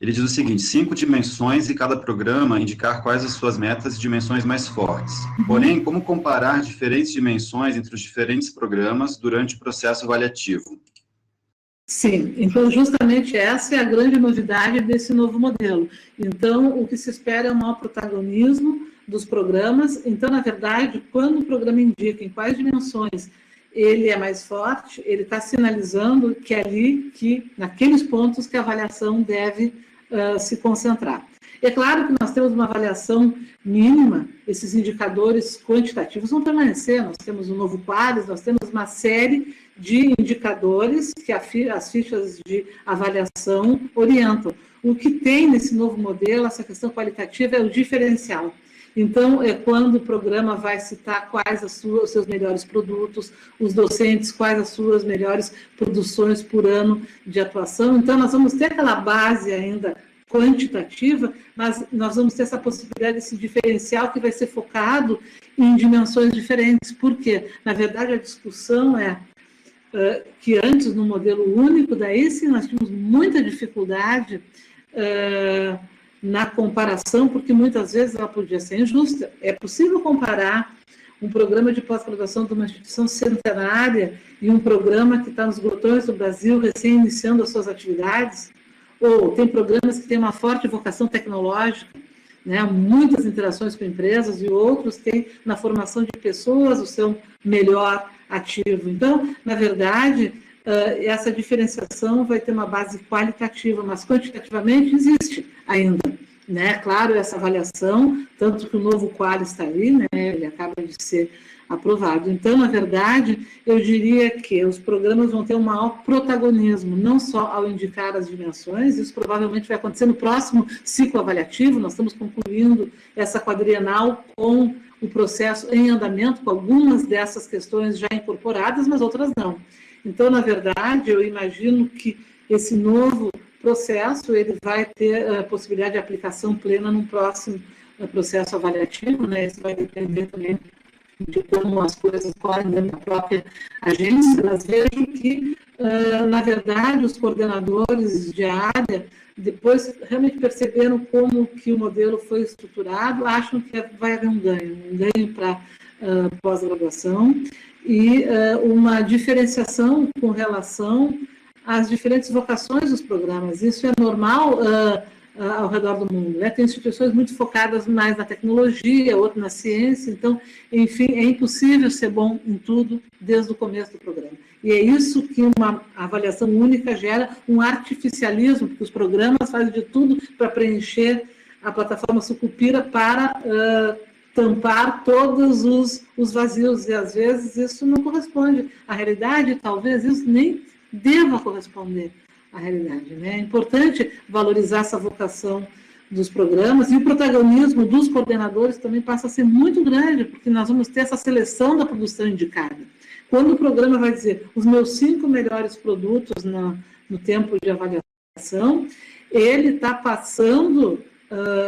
Speaker 2: ele diz o seguinte: 5 dimensões e cada programa indicar quais as suas metas e dimensões mais fortes. Porém, como comparar diferentes dimensões entre os diferentes programas durante o processo avaliativo?
Speaker 3: Sim, então justamente essa é a grande novidade desse novo modelo. Então, o que se espera é um maior protagonismo dos programas. Então, na verdade, quando o programa indica em quais dimensões ele é mais forte, ele está sinalizando que é ali, que naqueles pontos que a avaliação deve se concentrar. É claro que nós temos uma avaliação mínima, esses indicadores quantitativos vão permanecer, nós temos um novo quadro, nós temos uma série de indicadores que as fichas de avaliação orientam. O que tem nesse novo modelo, essa questão qualitativa, é o diferencial. Então, é quando o programa vai citar quais os seus melhores produtos, os docentes, quais as suas melhores produções por ano de atuação. Então, nós vamos ter aquela base ainda quantitativa, mas nós vamos ter essa possibilidade desse diferencial que vai ser focado em dimensões diferentes. Por quê? Na verdade, a discussão é que antes, no modelo único, daí sim nós tínhamos muita dificuldade na comparação, porque muitas vezes ela podia ser injusta. É possível comparar um programa de pós-graduação de uma instituição centenária e um programa que está nos botões do Brasil, recém iniciando as suas atividades? Ou tem programas que têm uma forte vocação tecnológica, né, muitas interações com empresas, e outros têm na formação de pessoas o seu melhor ativo. Então, na verdade, essa diferenciação vai ter uma base qualitativa, mas quantitativamente existe ainda, né? Claro, essa avaliação, tanto que o novo qual está ali, né, ele acaba de ser aprovado. Então, na verdade, eu diria que os programas vão ter um maior protagonismo, não só ao indicar as dimensões, isso provavelmente vai acontecer no próximo ciclo avaliativo, nós estamos concluindo essa quadrienal com o processo em andamento, com algumas dessas questões já incorporadas, mas outras não. Então, na verdade, eu imagino que esse novo processo ele vai ter a possibilidade de aplicação plena no próximo processo avaliativo, né? Isso vai depender também de como as coisas correm dentro da própria agência, mas vejo que, na verdade, os coordenadores de área, depois realmente perceberam como que o modelo foi estruturado, acham que vai haver um ganho para pós-graduação e uma diferenciação com relação às diferentes vocações dos programas. Isso é normal ao redor do mundo, né? Tem instituições muito focadas mais na tecnologia, outras na ciência, então, enfim, é impossível ser bom em tudo desde o começo do programa. E é isso que uma avaliação única gera um artificialismo, porque os programas fazem de tudo para preencher a plataforma Sucupira para tampar todos os vazios, e às vezes isso não corresponde à realidade, talvez isso nem deva corresponder à realidade, né? É importante valorizar essa vocação dos programas, e o protagonismo dos coordenadores também passa a ser muito grande, porque nós vamos ter essa seleção da produção indicada. Quando o programa vai dizer os meus 5 melhores produtos no tempo de avaliação, ele está passando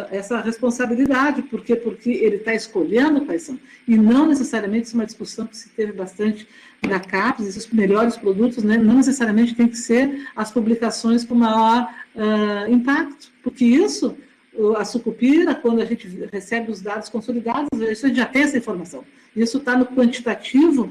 Speaker 3: essa responsabilidade. Por quê? Porque ele está escolhendo quais são, e não necessariamente, isso é uma discussão que se teve bastante na CAPES, esses melhores produtos, né, não necessariamente tem que ser as publicações com maior impacto, porque isso, a Sucupira, quando a gente recebe os dados consolidados, isso a gente já tem essa informação, isso está no quantitativo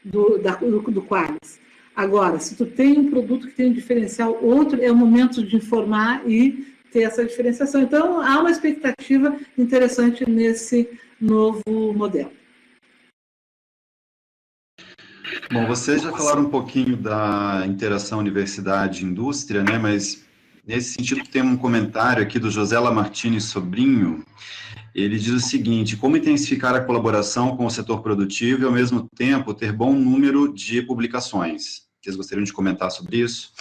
Speaker 3: do Qualis. Agora, se tu tem um produto que tem um diferencial, outro, é o momento de informar e ter essa diferenciação. Então, há uma expectativa interessante nesse novo modelo.
Speaker 2: Bom, vocês já falaram um pouquinho da interação universidade-indústria, né? Mas, nesse sentido, tem um comentário aqui do José Lamartine Sobrinho. Ele diz o seguinte: como intensificar a colaboração com o setor produtivo e, ao mesmo tempo, ter bom número de publicações? Vocês gostariam de comentar sobre isso?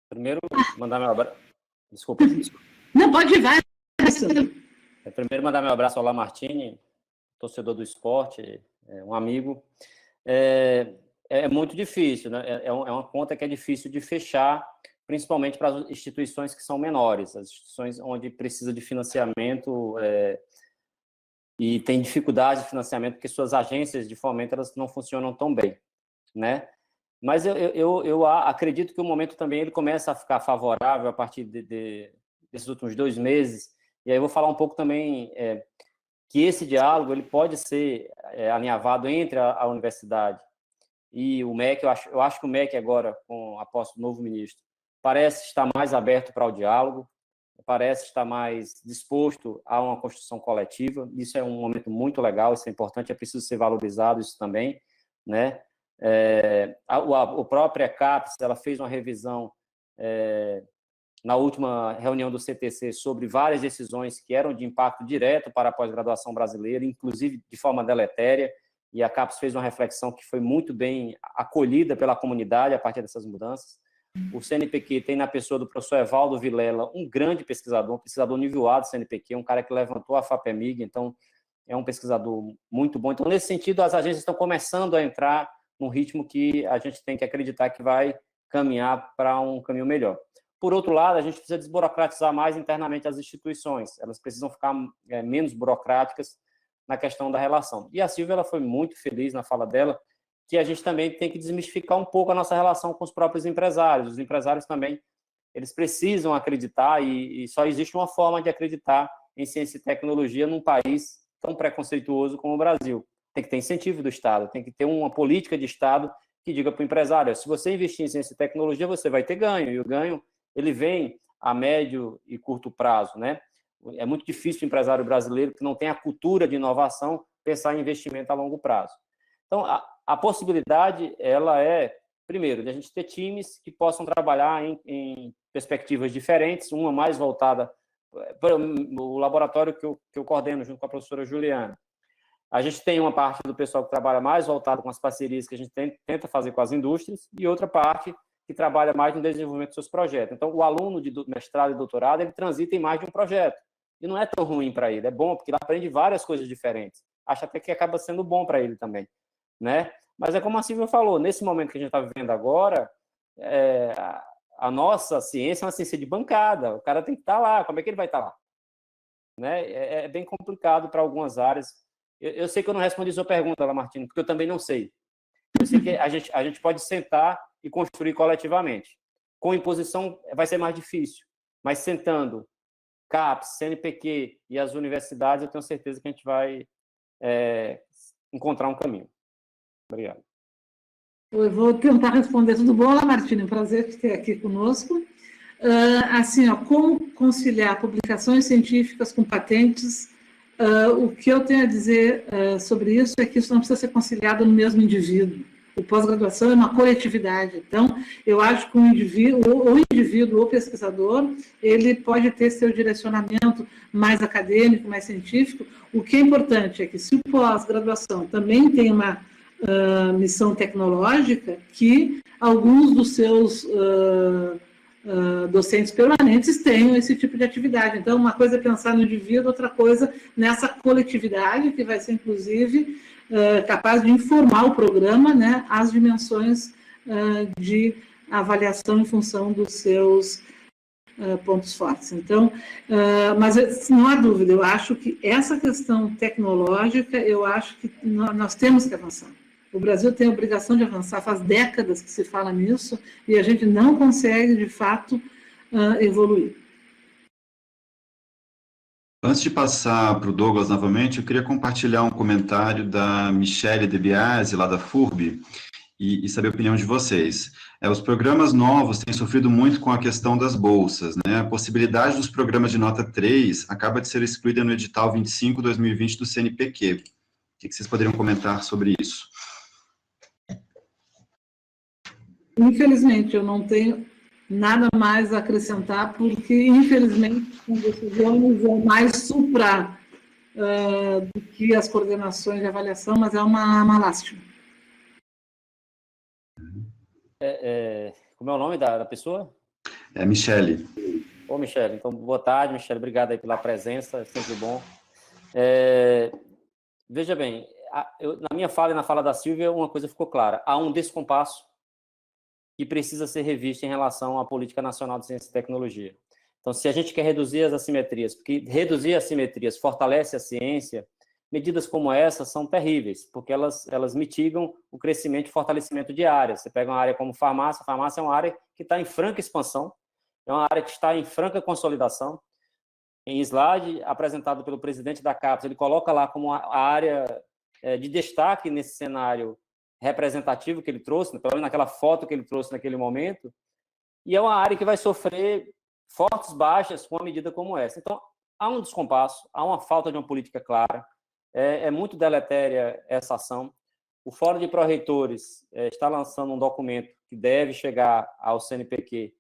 Speaker 4: Primeiro, mandar meu abraço. Desculpa.
Speaker 3: Não, pode ir, vai.
Speaker 4: Primeiro, mandar meu abraço ao Lamartine, torcedor do esporte, um amigo. É muito difícil, né? É uma conta que é difícil de fechar, principalmente para as instituições que são menores, as instituições onde precisa de financiamento e tem dificuldade de financiamento porque suas agências de fomento elas não funcionam tão bem, né? Mas eu acredito que o momento também ele começa a ficar favorável a partir desses últimos 2 meses, e aí eu vou falar um pouco também que esse diálogo ele pode ser alinhavado entre a universidade e o MEC. Eu acho que o MEC agora, com a posse do novo ministro, parece estar mais aberto para o diálogo, parece estar mais disposto a uma construção coletiva. Isso é um momento muito legal, isso é importante, é preciso ser valorizado isso também, né? A própria CAPES, ela fez uma revisão na última reunião do CTC sobre várias decisões que eram de impacto direto para a pós-graduação brasileira, inclusive de forma deletéria, e a CAPES fez uma reflexão que foi muito bem acolhida pela comunidade a partir dessas mudanças. O CNPq tem na pessoa do professor Evaldo Vilela um grande pesquisador, um pesquisador nível A do CNPq, um cara que levantou a FAPEMIG, então é um pesquisador muito bom. Então, nesse sentido, as agências estão começando a entrar num ritmo que a gente tem que acreditar que vai caminhar para um caminho melhor. Por outro lado, a gente precisa desburocratizar mais internamente as instituições, elas precisam ficar menos burocráticas na questão da relação. E a Silvia ela foi muito feliz na fala dela, que a gente também tem que desmistificar um pouco a nossa relação com os próprios empresários. Os empresários também, eles precisam acreditar, e só existe uma forma de acreditar em ciência e tecnologia num país tão preconceituoso como o Brasil. Tem que ter incentivo do Estado, tem que ter uma política de Estado que diga para o empresário, se você investir em ciência e tecnologia, você vai ter ganho, e o ganho ele vem a médio e curto prazo, né? É muito difícil o empresário brasileiro que não tem a cultura de inovação pensar em investimento a longo prazo. Então, a possibilidade, ela é, primeiro, de a gente ter times que possam trabalhar em perspectivas diferentes, uma mais voltada para o laboratório que eu coordeno junto com a professora Juliana. A gente tem uma parte do pessoal que trabalha mais voltado com as parcerias que a gente tenta fazer com as indústrias e outra parte que trabalha mais no desenvolvimento dos seus projetos. Então, o aluno de mestrado e doutorado, ele transita em mais de um projeto. E não é tão ruim para ele, é bom, porque ele aprende várias coisas diferentes. Acho até que acaba sendo bom para ele também, né? Mas é como a Silvia falou, nesse momento que a gente está vivendo agora, a nossa ciência é uma ciência de bancada, o cara tem que estar lá, como é que ele vai estar lá? Né? É bem complicado para algumas áreas. Eu sei que eu não respondi a sua pergunta, Lamartine, porque eu também não sei. Eu sei que a gente pode sentar e construir coletivamente. Com imposição vai ser mais difícil, mas sentando CAPES, CNPq e as universidades, eu tenho certeza que a gente vai encontrar um caminho. Obrigado.
Speaker 3: Eu vou tentar responder. Tudo bom, Lamartine? Prazer te ter aqui conosco. Assim, como conciliar publicações científicas com patentes? O que eu tenho a dizer sobre isso é que isso não precisa ser conciliado no mesmo indivíduo. O pós-graduação é uma coletividade. Então, eu acho que o indivíduo, o pesquisador, ele pode ter seu direcionamento mais acadêmico, mais científico. O que é importante é que, se o pós-graduação também tem uma missão tecnológica, que alguns dos seus docentes permanentes tenham esse tipo de atividade. Então, uma coisa é pensar no indivíduo, outra coisa nessa coletividade, que vai ser, inclusive, capaz de informar o programa, né, as dimensões de avaliação em função dos seus pontos fortes. Então, mas não há dúvida, eu acho que essa questão tecnológica, eu acho que nós temos que avançar. O Brasil tem a obrigação de avançar, faz décadas que se fala nisso, e a gente não consegue, de fato, evoluir.
Speaker 2: Antes de passar para o Douglas novamente, eu queria compartilhar um comentário da Michele De Biasi, lá da FURB, e saber a opinião de vocês. Os programas novos têm sofrido muito com a questão das bolsas, né? A possibilidade dos programas de nota 3 acaba de ser excluída no edital 25/2020 do CNPq. O que vocês poderiam comentar sobre isso?
Speaker 3: Infelizmente, eu não tenho nada mais a acrescentar, porque, infelizmente, são decisões mais supra do que as coordenações de avaliação, mas é uma lástima.
Speaker 4: Como é o nome da pessoa?
Speaker 2: É Michele.
Speaker 4: Ô, Michele, então, boa tarde, Michele, obrigado aí pela presença, é sempre bom. Veja bem, na minha fala e na fala da Silvia, uma coisa ficou clara, há um descompasso que precisa ser revisto em relação à Política Nacional de Ciência e Tecnologia. Então, se a gente quer reduzir as assimetrias, porque reduzir assimetrias fortalece a ciência, medidas como essa são terríveis, porque elas mitigam o crescimento e fortalecimento de áreas. Você pega uma área como farmácia, farmácia é uma área que está em franca expansão, é uma área que está em franca consolidação. Em slide apresentado pelo presidente da CAPES, ele coloca lá como a área de destaque nesse cenário representativo que ele trouxe, pelo menos naquela foto que ele trouxe naquele momento, e é uma área que vai sofrer fortes baixas com uma medida como essa. Então, há um descompasso, há uma falta de uma política clara, é muito deletéria essa ação. O Fórum de Pró-Reitores está lançando um documento que deve chegar ao CNPq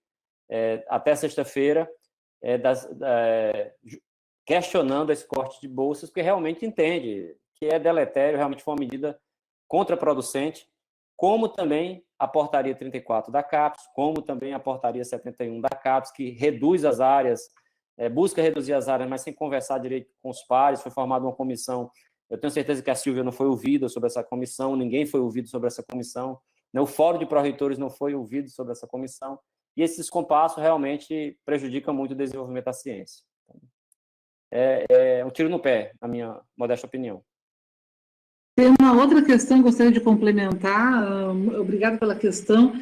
Speaker 4: até sexta-feira, questionando esse corte de bolsas, porque realmente entende que é deletério, realmente foi uma medida contraproducente, como também a portaria 34 da CAPES, como também a portaria 71 da CAPES, que reduz as áreas, busca reduzir as áreas, mas sem conversar direito com os pares. Foi formada uma comissão, eu tenho certeza que a Silvia não foi ouvida sobre essa comissão, ninguém foi ouvido sobre essa comissão, né? O Fórum de Pró-Reitores não foi ouvido sobre essa comissão, e esse descompasso realmente prejudica muito o desenvolvimento da ciência. É um tiro no pé, na minha modesta opinião.
Speaker 3: Tem uma outra questão que gostaria de complementar, obrigado pela questão,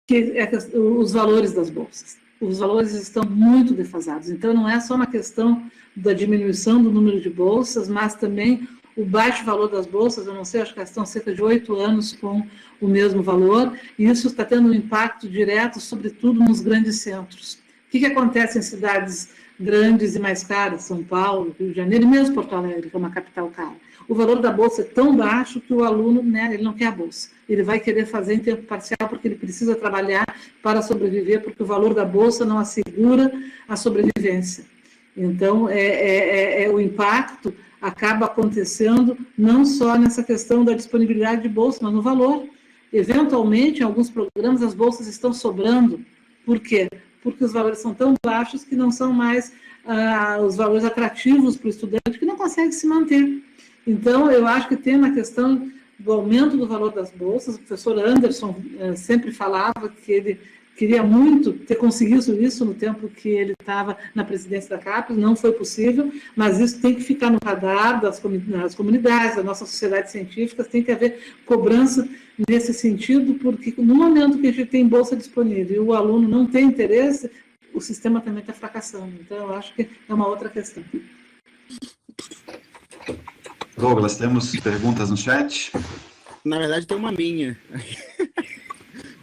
Speaker 3: que é os valores das bolsas. Os valores estão muito defasados, então não é só uma questão da diminuição do número de bolsas, mas também o baixo valor das bolsas, eu não sei, acho que elas estão cerca de 8 anos com o mesmo valor, e isso está tendo um impacto direto, sobretudo nos grandes centros. O que acontece em cidades grandes e mais caras, São Paulo, Rio de Janeiro, e mesmo Porto Alegre, que é uma capital cara? O valor da bolsa é tão baixo que o aluno, né, ele não quer a bolsa. Ele vai querer fazer em tempo parcial porque ele precisa trabalhar para sobreviver, porque o valor da bolsa não assegura a sobrevivência. Então, o impacto acaba acontecendo não só nessa questão da disponibilidade de bolsa, mas no valor. Eventualmente, em alguns programas, as bolsas estão sobrando. Por quê? Porque os valores são tão baixos que não são mais os valores atrativos para o estudante, que não consegue se manter. Então, eu acho que tem uma questão do aumento do valor das bolsas. O professor Anderson sempre falava que ele queria muito ter conseguido isso no tempo que ele estava na presidência da CAPES, não foi possível, mas isso tem que ficar no radar das comunidades, da nossa sociedade científica, tem que haver cobrança nesse sentido, porque no momento que a gente tem bolsa disponível e o aluno não tem interesse, o sistema também está fracassando. Então, eu acho que é uma outra questão.
Speaker 2: Douglas, temos perguntas no chat?
Speaker 1: Na verdade, tem uma minha.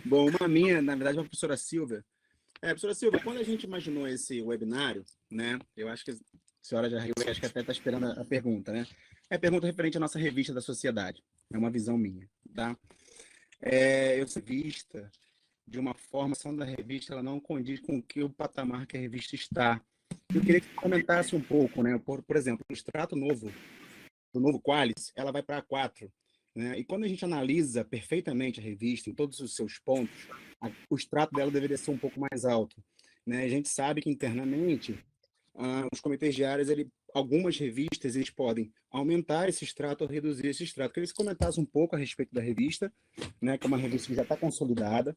Speaker 1: Bom, uma minha, na verdade, é a professora Silvia. Professora Silvia, quando a gente imaginou esse webinário, né, eu acho que a senhora já riu, acho que até está esperando a pergunta, né? É a pergunta referente à nossa revista da sociedade. É uma visão minha, tá? Eu sou revista de uma formação da revista, ela não condiz com o patamar que a revista está. Eu queria que você comentasse um pouco, né? Por exemplo, o extrato novo, do novo Qualis, ela vai para A4. Né? E quando a gente analisa perfeitamente a revista, em todos os seus pontos, o extrato dela deveria ser um pouco mais alto. Né? A gente sabe que internamente, os comitês de áreas, algumas revistas, eles podem aumentar esse extrato ou reduzir esse extrato. Eu queria que você comentasse um pouco a respeito da revista, né? Que é uma revista que já está consolidada,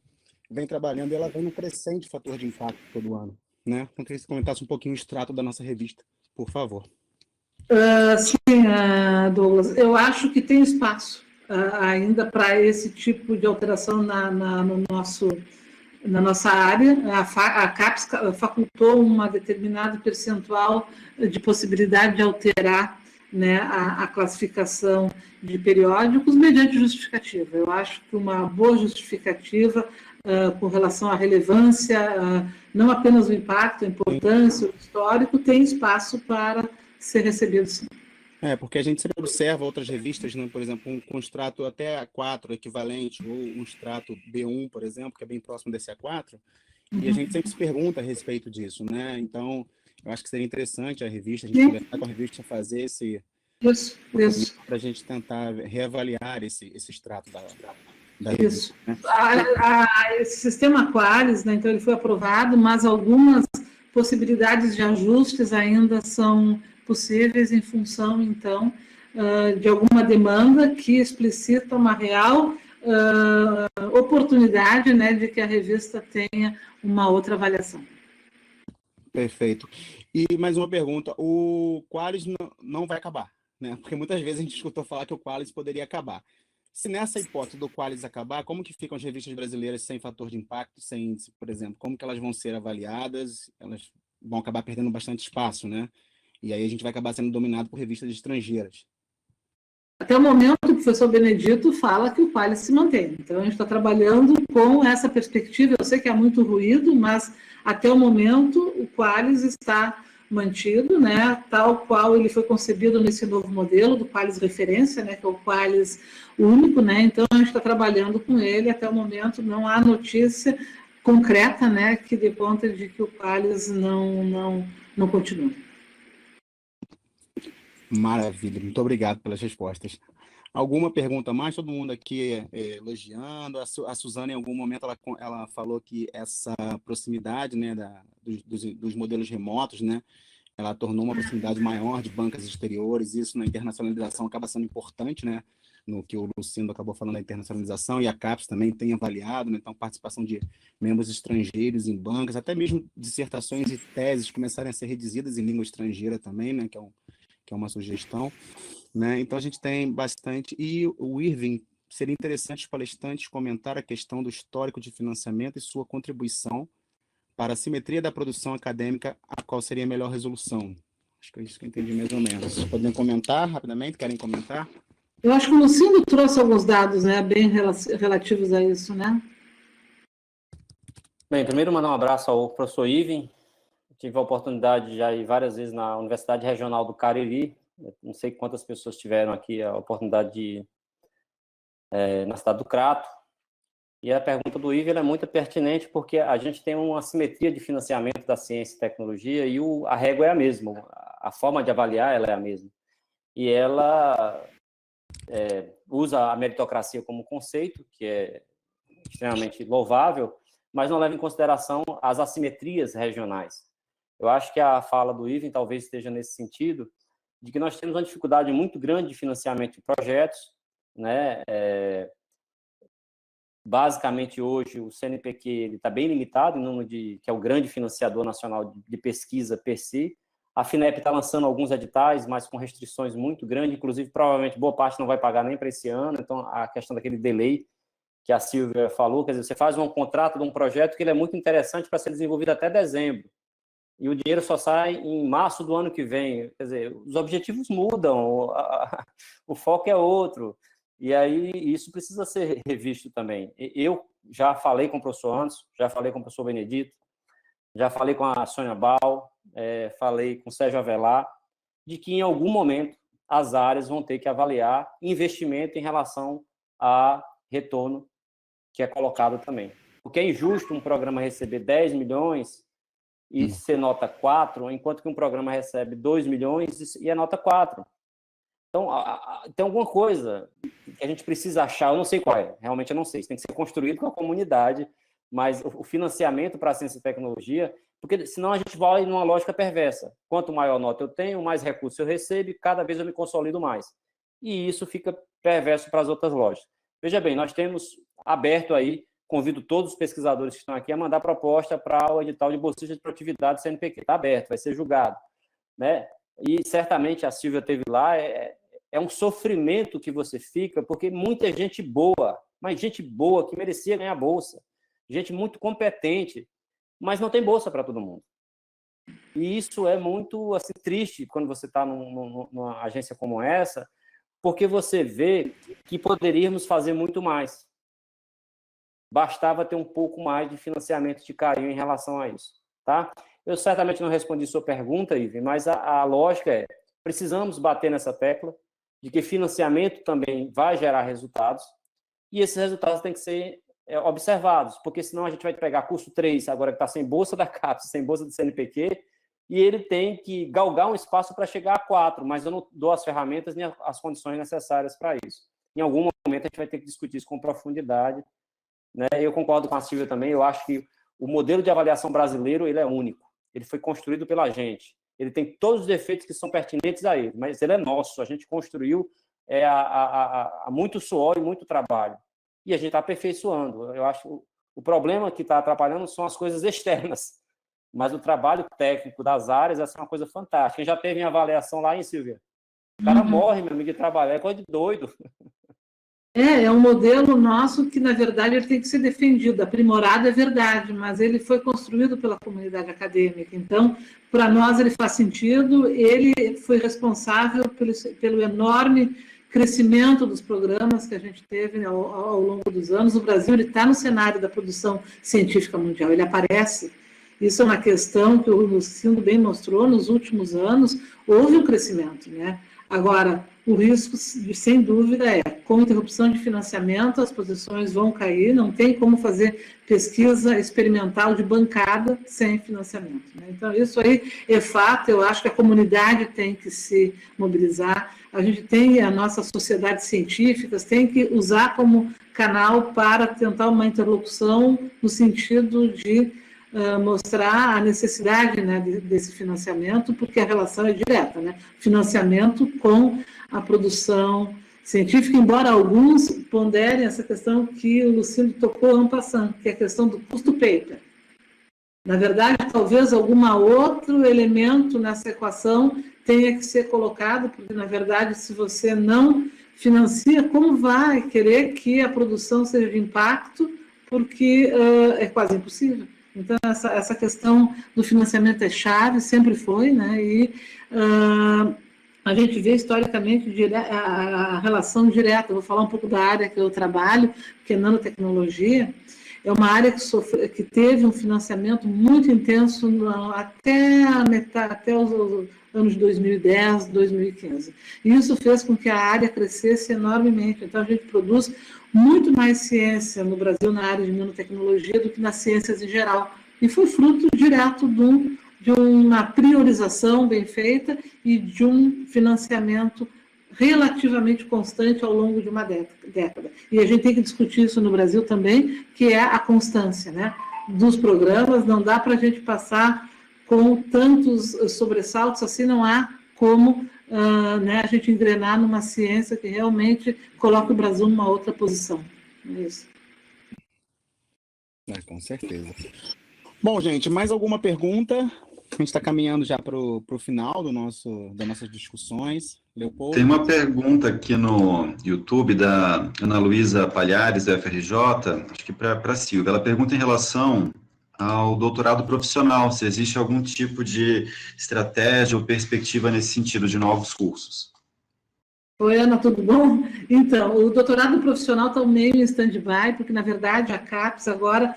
Speaker 1: vem trabalhando e ela vem num crescente fator de impacto todo ano. Né? Então, eu queria que você comentasse um pouquinho o extrato da nossa revista, por favor.
Speaker 3: Sim, Douglas, eu acho que tem espaço ainda para esse tipo de alteração na nossa área. A CAPES facultou uma determinada percentual de possibilidade de alterar, né, a classificação de periódicos mediante justificativa. Eu acho que uma boa justificativa com relação à relevância, não apenas o impacto, a importância, o histórico, tem espaço para ser recebido, sim.
Speaker 1: Porque a gente sempre observa outras revistas, né? Por exemplo, com extrato até A4 equivalente, ou um extrato B1, por exemplo, que é bem próximo desse A4, e a gente sempre se pergunta a respeito disso, né? Então, eu acho que seria interessante a revista, a gente conversar com a revista, fazer esse... Isso. Para a gente tentar reavaliar esse extrato da revista.
Speaker 3: Isso. Né? Esse sistema Qualis, né, então ele foi aprovado, mas algumas possibilidades de ajustes ainda são possíveis em função, então, de alguma demanda que explicita uma real oportunidade, né, de que a revista tenha uma outra avaliação.
Speaker 1: Perfeito. E mais uma pergunta, o Qualis não vai acabar, né? Porque muitas vezes a gente escutou falar que o Qualis poderia acabar. Se nessa hipótese do Qualis acabar, como que ficam as revistas brasileiras sem fator de impacto, por exemplo, como que elas vão ser avaliadas? Elas vão acabar perdendo bastante espaço, né? E aí a gente vai acabar sendo dominado por revistas estrangeiras.
Speaker 3: Até o momento, o professor Benedito fala que o Qualis se mantém. Então, a gente está trabalhando com essa perspectiva. Eu sei que há muito ruído, mas até o momento o Qualis está mantido, né, tal qual ele foi concebido nesse novo modelo do Qualis referência, né, que é o Qualis único, né, então a gente está trabalhando com ele. Até o momento não há notícia concreta, né, que dê conta de que o Qualis não continua.
Speaker 1: Maravilha, muito obrigado pelas respostas. Alguma pergunta mais? Todo mundo aqui elogiando. A Suzana, em algum momento, ela falou que essa proximidade, né, dos modelos remotos, né, ela tornou uma proximidade maior de bancas exteriores. Isso na internacionalização acaba sendo importante, né, no que o Lucindo acabou falando da internacionalização, e a CAPES também tem avaliado, né? Então, participação de membros estrangeiros em bancas, até mesmo dissertações e teses começarem a ser redigidas em língua estrangeira também, né? Que é uma sugestão, né? Então, a gente tem bastante, e o Irving, seria interessante os palestrantes comentar a questão do histórico de financiamento e sua contribuição para a simetria da produção acadêmica, a qual seria a melhor resolução. Acho que é isso que eu entendi mais ou menos. Vocês podem comentar rapidamente? Querem comentar?
Speaker 3: Eu acho que o Lucindo trouxe alguns dados, né, bem relativos a isso, né?
Speaker 4: Bem, primeiro mandar um abraço ao professor Irving. Tive a oportunidade de já ir várias vezes na Universidade Regional do Cariri. Não sei quantas pessoas tiveram aqui a oportunidade de ir na cidade do Crato. E a pergunta do Irving é muito pertinente, porque a gente tem uma simetria de financiamento da ciência e tecnologia e a régua é a mesma, a forma de avaliar ela é a mesma. E ela usa a meritocracia como conceito, que é extremamente louvável, mas não leva em consideração as assimetrias regionais. Eu acho que a fala do Irving talvez esteja nesse sentido, de que nós temos uma dificuldade muito grande de financiamento de projetos, né? Basicamente, hoje, o CNPq está bem limitado, em número que é o grande financiador nacional de pesquisa per si. A FINEP está lançando alguns editais, mas com restrições muito grandes, inclusive, provavelmente, boa parte não vai pagar nem para esse ano, então, a questão daquele delay que a Silvia falou, quer dizer, você faz um contrato de um projeto que ele é muito interessante para ser desenvolvido até dezembro, e o dinheiro só sai em março do ano que vem, quer dizer, os objetivos mudam, o foco é outro, e aí isso precisa ser revisto também. Eu já falei com o professor Anderson, já falei com o professor Benedito, já falei com a Sônia Bal, falei com o Sérgio Avelar, de que em algum momento as áreas vão ter que avaliar investimento em relação a retorno que é colocado também. Porque é injusto um programa receber 10 milhões e ser nota 4, enquanto que um programa recebe 2 milhões e é nota 4. Então, tem alguma coisa que a gente precisa achar, eu não sei qual é, realmente eu não sei, isso tem que ser construído com a comunidade, mas o financiamento para a ciência e tecnologia, porque senão a gente vai numa lógica perversa. Quanto maior nota eu tenho, mais recursos eu recebo e cada vez eu me consolido mais. E isso fica perverso para as outras lógicas. Veja bem, nós temos aberto aí, convido todos os pesquisadores que estão aqui a mandar proposta para o edital de bolsista de produtividade do CNPq. Está aberto, vai ser julgado, né? E certamente a Silvia teve lá, é um sofrimento que você fica, porque muita gente boa, mas gente boa que merecia ganhar bolsa, gente muito competente, mas não tem bolsa para todo mundo. E isso é muito assim, triste quando você está numa agência como essa, porque você vê que poderíamos fazer muito mais. Bastava ter um pouco mais de financiamento de carinho em relação a isso, tá? Eu certamente não respondi sua pergunta, Ive, mas a lógica é, precisamos bater nessa tecla de que financiamento também vai gerar resultados e esses resultados têm que ser observados, porque senão a gente vai pegar curso 3, agora que está sem bolsa da CAPES, sem bolsa do CNPq, e ele tem que galgar um espaço para chegar a 4, mas eu não dou as ferramentas nem as condições necessárias para isso. Em algum momento a gente vai ter que discutir isso com profundidade, né? Eu concordo com a Silvia também, eu acho que o modelo de avaliação brasileiro ele é único, ele foi construído pela gente, ele tem todos os defeitos que são pertinentes a ele, mas ele é nosso, a gente construiu há muito suor e muito trabalho, e a gente está aperfeiçoando. Eu acho que o problema que está atrapalhando são as coisas externas, mas o trabalho técnico das áreas, essa é uma coisa fantástica. Quem já teve em avaliação lá, hein, Silvia? O cara morre, meu amigo, de trabalhar, é coisa de doido.
Speaker 3: É um modelo nosso que, na verdade, ele tem que ser defendido. Aprimorado é verdade, mas ele foi construído pela comunidade acadêmica. Então, para nós, ele faz sentido. Ele foi responsável pelo enorme crescimento dos programas que a gente teve ao longo dos anos. O Brasil está no cenário da produção científica mundial, ele aparece. Isso é uma questão que o Lucindo bem mostrou nos últimos anos, houve um crescimento, né? Agora, o risco, sem dúvida, com interrupção de financiamento, as posições vão cair, não tem como fazer pesquisa experimental de bancada sem financiamento, né? Então, isso aí é fato, eu acho que a comunidade tem que se mobilizar, a gente tem, as nossas sociedades científicas tem que usar como canal para tentar uma interlocução no sentido de mostrar a necessidade, né, desse financiamento, porque a relação é direta, né? Financiamento com a produção científica, embora alguns ponderem essa questão que o Lucindo tocou en passant, que é a questão do custo paper. Na verdade, talvez algum outro elemento nessa equação tenha que ser colocado, porque, na verdade, se você não financia, como vai querer que a produção seja de impacto? Porque é quase impossível. Então, essa questão do financiamento é chave, sempre foi, né? E a gente vê historicamente a relação direta. Vou falar um pouco da área que eu trabalho, que é nanotecnologia. É uma área que teve um financiamento muito intenso até os anos 2010, 2015. E isso fez com que a área crescesse enormemente. Então, a gente produz muito mais ciência no Brasil na área de nanotecnologia do que nas ciências em geral. E foi fruto direto de uma priorização bem feita e de um financiamento relativamente constante ao longo de uma década. E a gente tem que discutir isso no Brasil também, que é a constância, né, dos programas. Não dá para a gente passar com tantos sobressaltos assim, não há como né, a gente engrenar numa ciência que realmente coloca o Brasil numa outra posição. É isso.
Speaker 1: Com certeza. Bom, gente, mais alguma pergunta? A gente está caminhando já para o final das nossas discussões. Leopoldo?
Speaker 2: Tem uma pergunta aqui no YouTube da Ana Luísa Palhares, da FRJ, acho que para a Silvia. Ela pergunta em relação ao doutorado profissional, se existe algum tipo de estratégia ou perspectiva nesse sentido de novos cursos.
Speaker 3: Oi, Ana, tudo bom? Então, o doutorado profissional está meio em stand-by, porque, na verdade, a CAPES agora,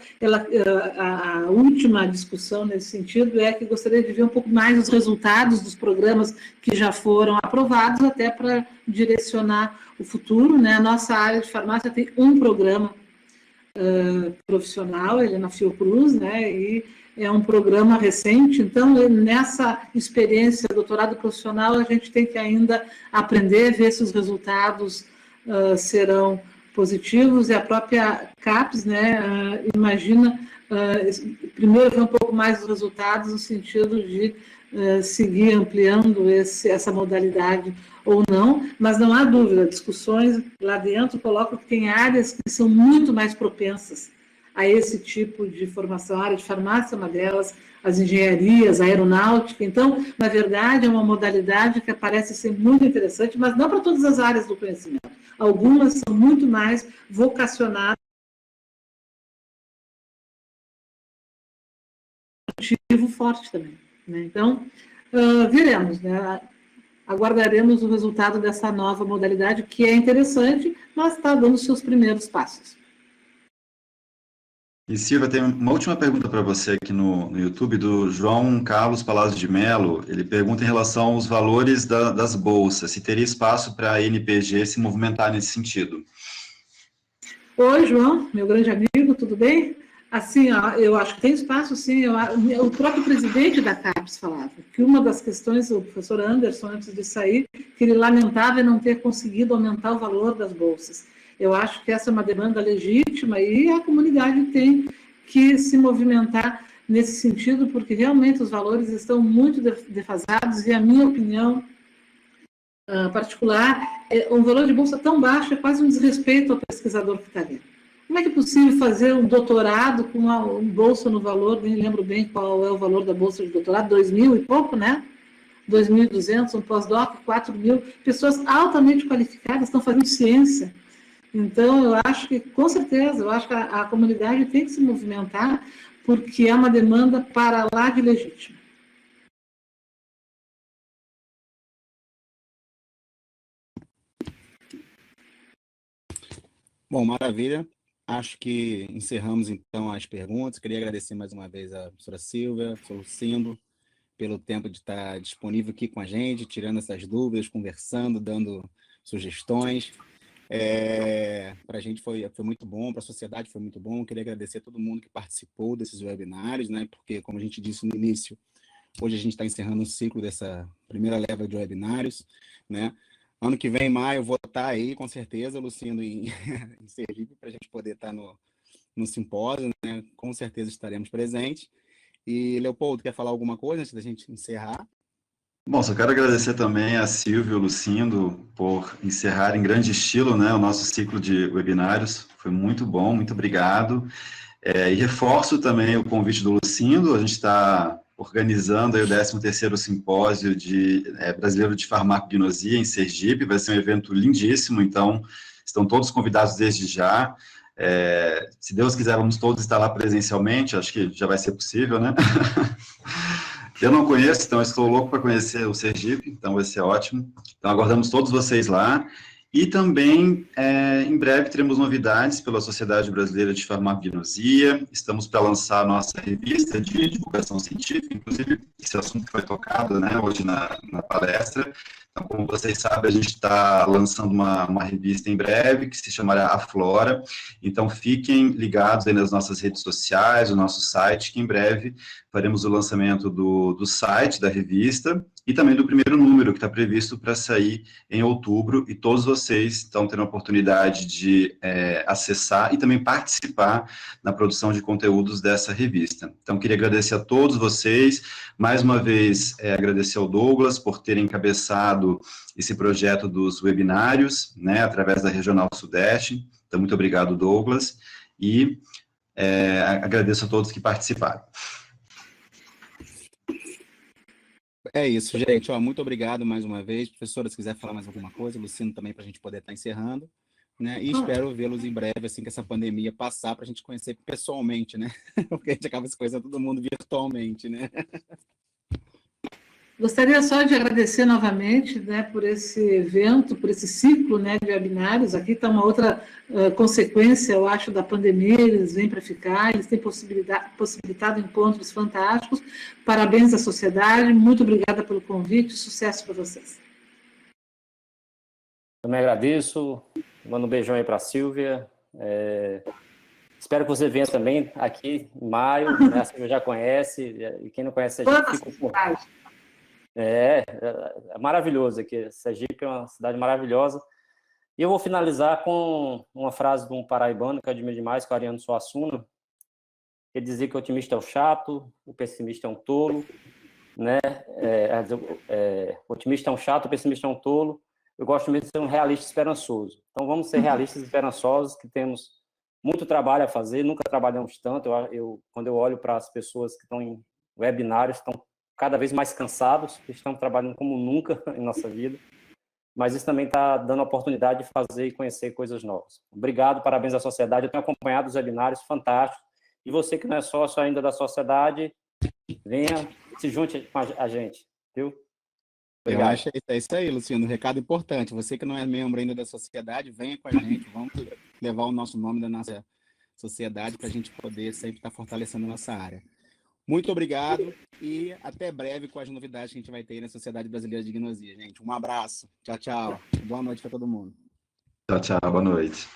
Speaker 3: a última discussão nesse sentido é que gostaria de ver um pouco mais os resultados dos programas que já foram aprovados, até para direcionar o futuro, né? A nossa área de farmácia tem um programa profissional, ele é na Fiocruz, né? E é um programa recente, então, nessa experiência, doutorado profissional, a gente tem que ainda aprender, ver se os resultados serão positivos, e a própria CAPES, né, imagina, primeiro ver um pouco mais os resultados, no sentido de seguir ampliando essa modalidade ou não, mas não há dúvida, discussões lá dentro colocam que tem áreas que são muito mais propensas a esse tipo de formação. A área de farmácia é uma delas, as engenharias, a aeronáutica. Então, na verdade, é uma modalidade que parece ser muito interessante, mas não para todas as áreas do conhecimento. Algumas são muito mais vocacionadas motivo forte também, né? Então, veremos, né? Aguardaremos o resultado dessa nova modalidade, que é interessante, mas está dando seus primeiros passos.
Speaker 2: E Silvia, tem uma última pergunta para você aqui no YouTube, do João Carlos Palazzo de Mello. Ele pergunta em relação aos valores das bolsas, se teria espaço para a NPG se movimentar nesse sentido.
Speaker 3: Oi, João, meu grande amigo, tudo bem? Assim, ó, eu acho que tem espaço, sim. O próprio presidente da CAPES falava que uma das questões, o professor Anderson, antes de sair, que ele lamentava não ter conseguido aumentar o valor das bolsas. Eu acho que essa é uma demanda legítima e a comunidade tem que se movimentar nesse sentido, porque realmente os valores estão muito defasados e a minha opinião particular, um valor de bolsa tão baixo é quase um desrespeito ao pesquisador que está ali. Como é que é possível fazer um doutorado com uma bolsa no valor, nem lembro bem qual é o valor da bolsa de doutorado, 2.000 e pouco, né? 2.200, um pós-doc, 4.000, pessoas altamente qualificadas estão fazendo ciência. Então, eu acho que, com certeza, eu acho que a comunidade tem que se movimentar, porque é uma demanda para lá de legítima.
Speaker 1: Bom, maravilha. Acho que encerramos, então, as perguntas. Queria agradecer mais uma vez a professora Silvia, ao professor Lucindo, pelo tempo de estar disponível aqui com a gente, tirando essas dúvidas, conversando, dando sugestões. Para a gente foi muito bom, para a sociedade foi muito bom. Queria agradecer a todo mundo que participou desses webinários, né? Porque, como a gente disse no início, hoje a gente está encerrando um ciclo dessa primeira leva de webinários, né? Ano que vem, em maio, eu vou estar aí, com certeza, Lucindo, em Sergipe, para a gente poder estar no simpósio, né? Com certeza estaremos presentes. E, Leopoldo, quer falar alguma coisa antes da gente encerrar?
Speaker 2: Bom, só quero agradecer também a Silvia e o Lucindo por encerrar em grande estilo, né, o nosso ciclo de webinários. Foi muito bom, muito obrigado. E reforço também o convite do Lucindo, a gente está organizando aí o 13º Simpósio Brasileiro de Farmacognosia em Sergipe, vai ser um evento lindíssimo, então estão todos convidados desde já. Se Deus quiser, vamos todos estar lá presencialmente, acho que já vai ser possível, né? Eu não conheço, então estou louco para conhecer o Sergipe, então vai ser ótimo. Então aguardamos todos vocês lá. E também, em breve, teremos novidades pela Sociedade Brasileira de Farmacognosia. Estamos para lançar a nossa revista de divulgação científica, inclusive esse assunto foi tocado, né, hoje na palestra. Então, como vocês sabem, a gente está lançando uma revista em breve, que se chamará A Flora. Então, fiquem ligados aí nas nossas redes sociais, no nosso site, que em breve faremos o lançamento do site da revista e também do primeiro número, que está previsto para sair em outubro, e todos vocês estão tendo a oportunidade de acessar e também participar na produção de conteúdos dessa revista. Então, queria agradecer a todos vocês, mais uma vez agradecer ao Douglas por ter encabeçado esse projeto dos webinários, né, através da Regional Sudeste. Então, muito obrigado, Douglas, e agradeço a todos que participaram.
Speaker 1: É isso, gente. Ó, muito obrigado mais uma vez. Professora, se quiser falar mais alguma coisa, Luciano também, para a gente poder estar encerrando, né? E espero vê-los em breve, assim que essa pandemia passar, para a gente conhecer pessoalmente, né? Porque a gente acaba se conhecendo todo mundo virtualmente, né?
Speaker 3: Gostaria só de agradecer novamente, né, por esse evento, por esse ciclo, né, de webinários. Aqui está uma outra consequência, eu acho, da pandemia. Eles vêm para ficar, eles têm possibilitado encontros fantásticos. Parabéns à sociedade, muito obrigada pelo convite, sucesso para vocês.
Speaker 4: Também agradeço, mando um beijão aí para a Silvia. Espero que você venha também aqui em maio, né? A Silvia já conhece, e quem não conhece a gente fica por... É maravilhoso aqui. Sergipe é uma cidade maravilhosa. E eu vou finalizar com uma frase de um paraibano que eu admiro demais, que é o Ariano Suassuna. Ele dizia que o otimista é o chato, o pessimista é um tolo, né? O otimista é um chato, o pessimista é um tolo. Eu gosto mesmo de ser um realista esperançoso. Então, vamos ser realistas e esperançosos, que temos muito trabalho a fazer, nunca trabalhamos tanto. Quando eu olho para as pessoas que estão em webinários, estão cada vez mais cansados, estão trabalhando como nunca em nossa vida, mas isso também está dando a oportunidade de fazer e conhecer coisas novas. Obrigado, parabéns à sociedade, eu tenho acompanhado os webinários, fantásticos, e você que não é sócio ainda da sociedade, venha, se junte com a gente, viu? Obrigado.
Speaker 1: Eu acho que é isso aí, Luciano, um recado importante. Você que não é membro ainda da sociedade, venha com a gente, vamos levar o nosso nome da nossa sociedade para a gente poder sempre estar fortalecendo a nossa área. Muito obrigado e até breve com as novidades que a gente vai ter na Sociedade Brasileira de Gnosia, gente. Um abraço. Tchau, tchau. Boa noite para todo mundo.
Speaker 2: Tchau, tchau. Boa noite.